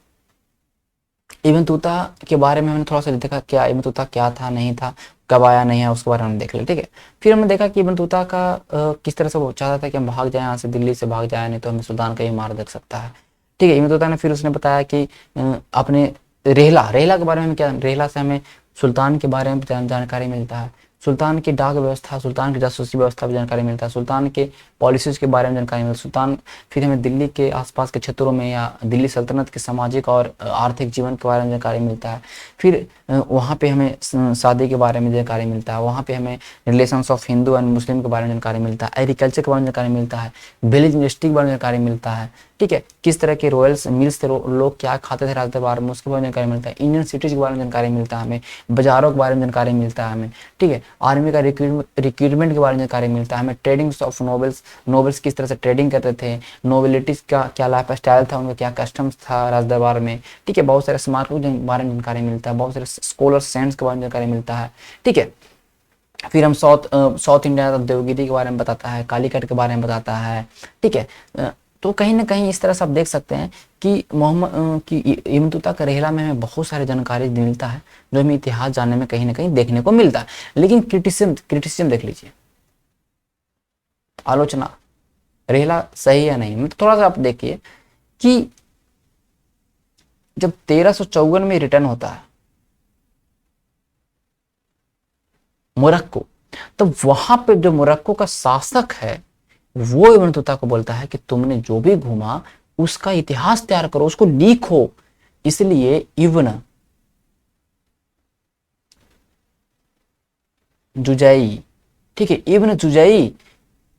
इब्न तूता के बारे में हमने थोड़ा सा देखा, क्या इब्न तूता क्या था, नहीं था, कब आया, नहीं आया, उसके बारे में हमने देख लिया, ठीक है। फिर हमने देखा कि इब्न तूता का किस तरह से वो चाहता था कि हम भाग जाएं यहाँ से, दिल्ली से भाग जाए, नहीं तो हमें सुल्तान कहीं मार देख सकता है, ठीक है। इब्न तूता ने फिर उसने बताया कि अपने रेहला के बारे में क्या, रेहला से हमें सुल्तान के बारे में जानकारी मिलता है, सुल्तान की डाक व्यवस्था, सुल्तान की जासूसी व्यवस्था भी जानकारी मिलता है, सुल्तान के पॉलिसीज के बारे में जानकारी मिलती है, सुल्तान फिर हमें दिल्ली के आसपास के क्षेत्रों में या दिल्ली सल्तनत के सामाजिक और आर्थिक जीवन के बारे में जानकारी मिलता है। फिर वहाँ पे हमें शादी के बारे में जानकारी मिलता है, वहाँ पे हमें relations of Hindu and Muslim के बारे में जानकारी मिलता है, एग्रीकल्चर के बारे में जानकारी मिलता है, विलेज इंडस्ट्री के बारे में जानकारी मिलता है, ठीक है, किस तरह के रॉयल्स मिल्स थे, लोग क्या खाते थे रात दरबार में, उसके बारे में जानकारी मिलता है, इंडियन सिटीज के बारे में जानकारी मिलता है हमें, बाजारों के बारे में जानकारी मिलता है हमें, ठीक है, आर्मी का रिक्रूटमेंट के बारे में जानकारी मिलता है हमें, ट्रेडिंग ऑफ नोबल्स किस तरह से ट्रेडिंग करते थे, नोबिलिटीज का क्या लाइफ स्टाइल था, उनका क्या कस्टम्स था राज दरबार में, ठीक है, बहुत सारे स्मारकों के बारे में जानकारी मिलता है, बहुत सारे स्कॉलर सेंट्स के बारे में जानकारी मिलता है, ठीक है। फिर हम साउथ इंडिया देवगिरी के बारे में बताता है, कालीकट के बारे में बताता है, ठीक है। तो कहीं ना कहीं इस तरह से आप देख सकते हैं कि मोहम्मद कि इब्न बतूता का रेहला में हमें बहुत सारी जानकारी मिलता है जो हमें इतिहास जानने में कहीं ना कहीं देखने को मिलता है। लेकिन क्रिटिसिज्म देख लीजिए, आलोचना, रेहला सही है नहीं, मतलब थोड़ा सा आप देखिए कि जब 1354 में रिटर्न होता है मोरक्को, तो वहां पे जो मोरक्को का शासक है वो इब्न बतूता को बोलता है कि तुमने जो भी घूमा उसका इतिहास तैयार करो, उसको लिखो। इसलिए इब्न जुजई, ठीक है, इब्न जुजई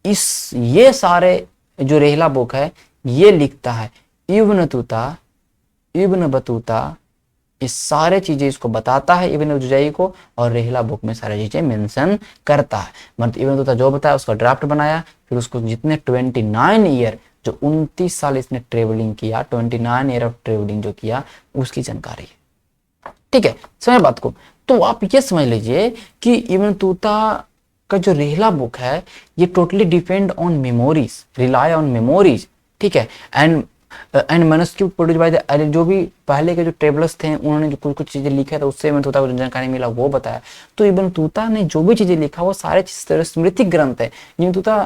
ये सारे जो रेहला बुक है ये लिखता है। इब्न बतूता इस सारे चीजें इसको बताता है इब्न जुजई को, और रेहला बुक में सारी चीजें मेंशन करता है। मतलब इब्न बतूता जो बताया उसका ड्राफ्ट बनाया, फिर उसको जितने 29 ईयर, जो 29 साल इसने ट्रेवलिंग किया, 29 ईयर ऑफ ट्रेवलिंग जो किया, उसकी जानकारी है। ठीक है, समझ बात को। तो आप ये समझ लीजिए कि इब्न बतूता का जो रेहला बुक है ये totally depend on memories, rely on memories, ठीक है। And manuscript produce by the, जो भी पहले के जो ट्रेवलर्स थे उन्होंने जो कुछ कुछ चीजें लिखा था उससे इब्न बतूता को जो जानकारी मिला वो बताया। तो इब्न बतूता ने जो भी चीजें लिखा वो सारे स्मृति ग्रंथ है। इब्न बतूता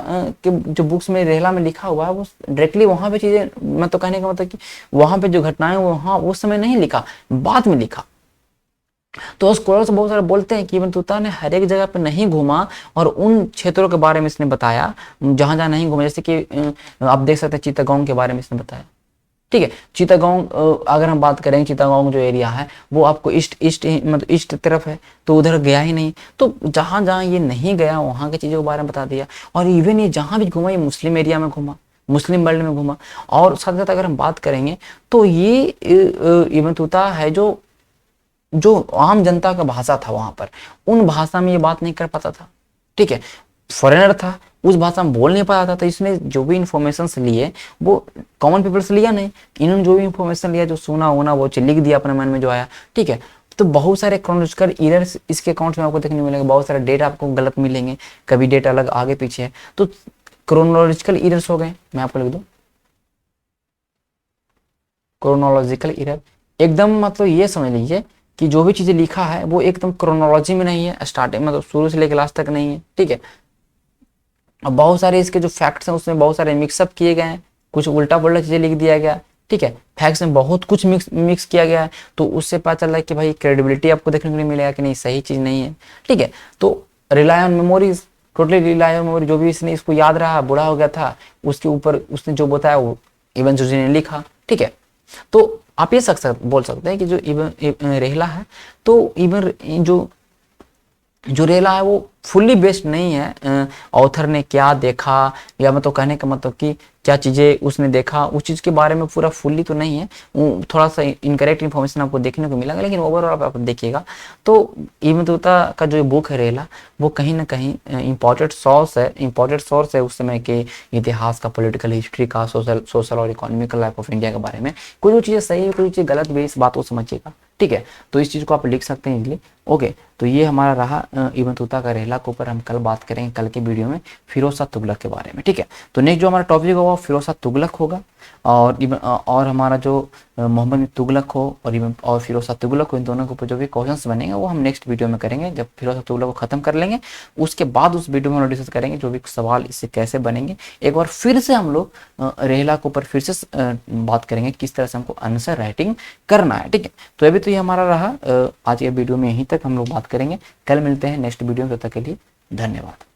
के जो बुक्स में रेहला में लिखा हुआ है वो डायरेक्टली वहां पे चीजें, मैं तो कहने का मतलब कि वहां पे जो घटनाएं वहां उस समय नहीं लिखा, बाद में लिखा। तो स्कॉलर्स बहुत सारे बोलते हैं कि इब्न बतूता ने हर एक जगह पे नहीं घूमा और उन क्षेत्रों के बारे में इसने बताया जहां जहां नहीं घूमा। जैसे कि आप देख सकते हैं चित्तगोंग के बारे में इसने बताया, ठीक है। चित्तगोंग, अगर हम बात करें चित्तगोंग जो एरिया है वो आपको मतलब ईस्ट तरफ है, तो उधर गया ही नहीं। तो जहां जहां ये नहीं गया वहां की चीजों के बारे में बता दिया। और इवन ये जहां भी घूमा ये मुस्लिम एरिया में घूमा, मुस्लिम वर्ल्ड में घूमा। और साथ साथ अगर हम बात करेंगे तो ये इब्न बतूता है जो आम जनता का भाषा था वहां पर, उन भाषा में ये बात नहीं कर पाता था, ठीक है। फॉरेनर था, उस भाषा में बोल नहीं पाता था, तो इसने जो भी इंफॉर्मेशन लिए वो कॉमन पीपल से लिया नहीं। इन्होंने जो भी इंफॉर्मेशन लिया, जो सुना होना वो लिख दिया अपने मन में जो आया, ठीक है। तो बहुत सारे क्रोनोलॉजिकल एरर्स इसके अकाउंट में आपको देखने को मिलेंगे, बहुत सारे डेट आपको गलत मिलेंगे, कभी डेट अलग आगे पीछे है, तो क्रोनोलॉजिकल एरर्स हो गए। मैं आपको लिख दूं क्रोनोलॉजिकल एरर, एकदम मतलब ये समझ लीजिए कि जो भी चीजें लिखा है वो एकदम क्रोनोलॉजी में नहीं है, स्टार्टिंग मतलब शुरू से लेकर लास्ट तक नहीं है, ठीक है। और बहुत सारे इसके जो फैक्ट्स हैं उसमें बहुत सारे मिक्सअप किए गए हैं, कुछ उल्टा पुल्टा चीजें लिख दिया गया, ठीक है। फैक्ट्स में बहुत कुछ मिक्स किया गया है, तो उससे पता चल रहा है कि भाई क्रेडिबिलिटी आपको देखने को नहीं मिलेगा कि नहीं सही चीज नहीं है, ठीक है। तो rely on memories, totally rely on memory, जो भी इसने इसको याद रहा, बूढ़ा हो गया था, उसके ऊपर उसने जो बताया वो इब्न जुजई ने लिखा, ठीक है। तो आप ये बोल सकते हैं कि जो इब्न रेहला है, तो इब्न जो रेहला है वो फुल्ली बेस्ड नहीं है ऑथर ने क्या देखा, या मतलब कहने का मतलब कि क्या चीजें उसने देखा उस चीज के बारे में पूरा फुल्ली तो नहीं है, थोड़ा सा इनकरेक्ट इन्फॉर्मेशन आपको देखने को मिलेगा। लेकिन ओवरऑल आप देखिएगा तो इब्न बतूता का जो बुक है रेहला वो कहीं ना कहीं इंपॉर्टेंट सोर्स है उस समय के इतिहास का, पॉलिटिकल हिस्ट्री का, सोशल और इकोनॉमिकल लाइफ ऑफ इंडिया के बारे में। कुछ चीजें सही है, कुछ चीजें गलत भी, इस बात को समझिएगा, ठीक है। तो इस चीज को आप लिख सकते हैं इजली, ओके। तो ये हमारा रहा इब्न बतूता का रेहला के ऊपर। हम कल बात करेंगे कल के वीडियो में फिरोज शाह तुगलक के बारे में, ठीक है। तो नेक्स्ट जो हमारा टॉपिक होगा फिरोज शाह तुगलक होगा, और हमारा जो मोहम्मद बिन तुगलक हो और फिरोज शाह तुगलक हो, इन दोनों के ऊपर जो भी क्वेश्चंस बनेंगे वो हम नेक्स्ट वीडियो में करेंगे। जब फिरोज शाह तुगलक को खत्म कर लेंगे उसके बाद उस वीडियो में हम डिस्कस करेंगे जो भी सवाल इससे कैसे बनेंगे। एक बार फिर से हम लोग रेहला के ऊपर फिर से बात करेंगे किस तरह से हमको आंसर राइटिंग करना है, ठीक है। तो अभी तो ये हमारा रहा आज के वीडियो में, यहीं तक हम लोग बात करेंगे। कल मिलते हैं नेक्स्ट वीडियो में, तब तक के लिए धन्यवाद।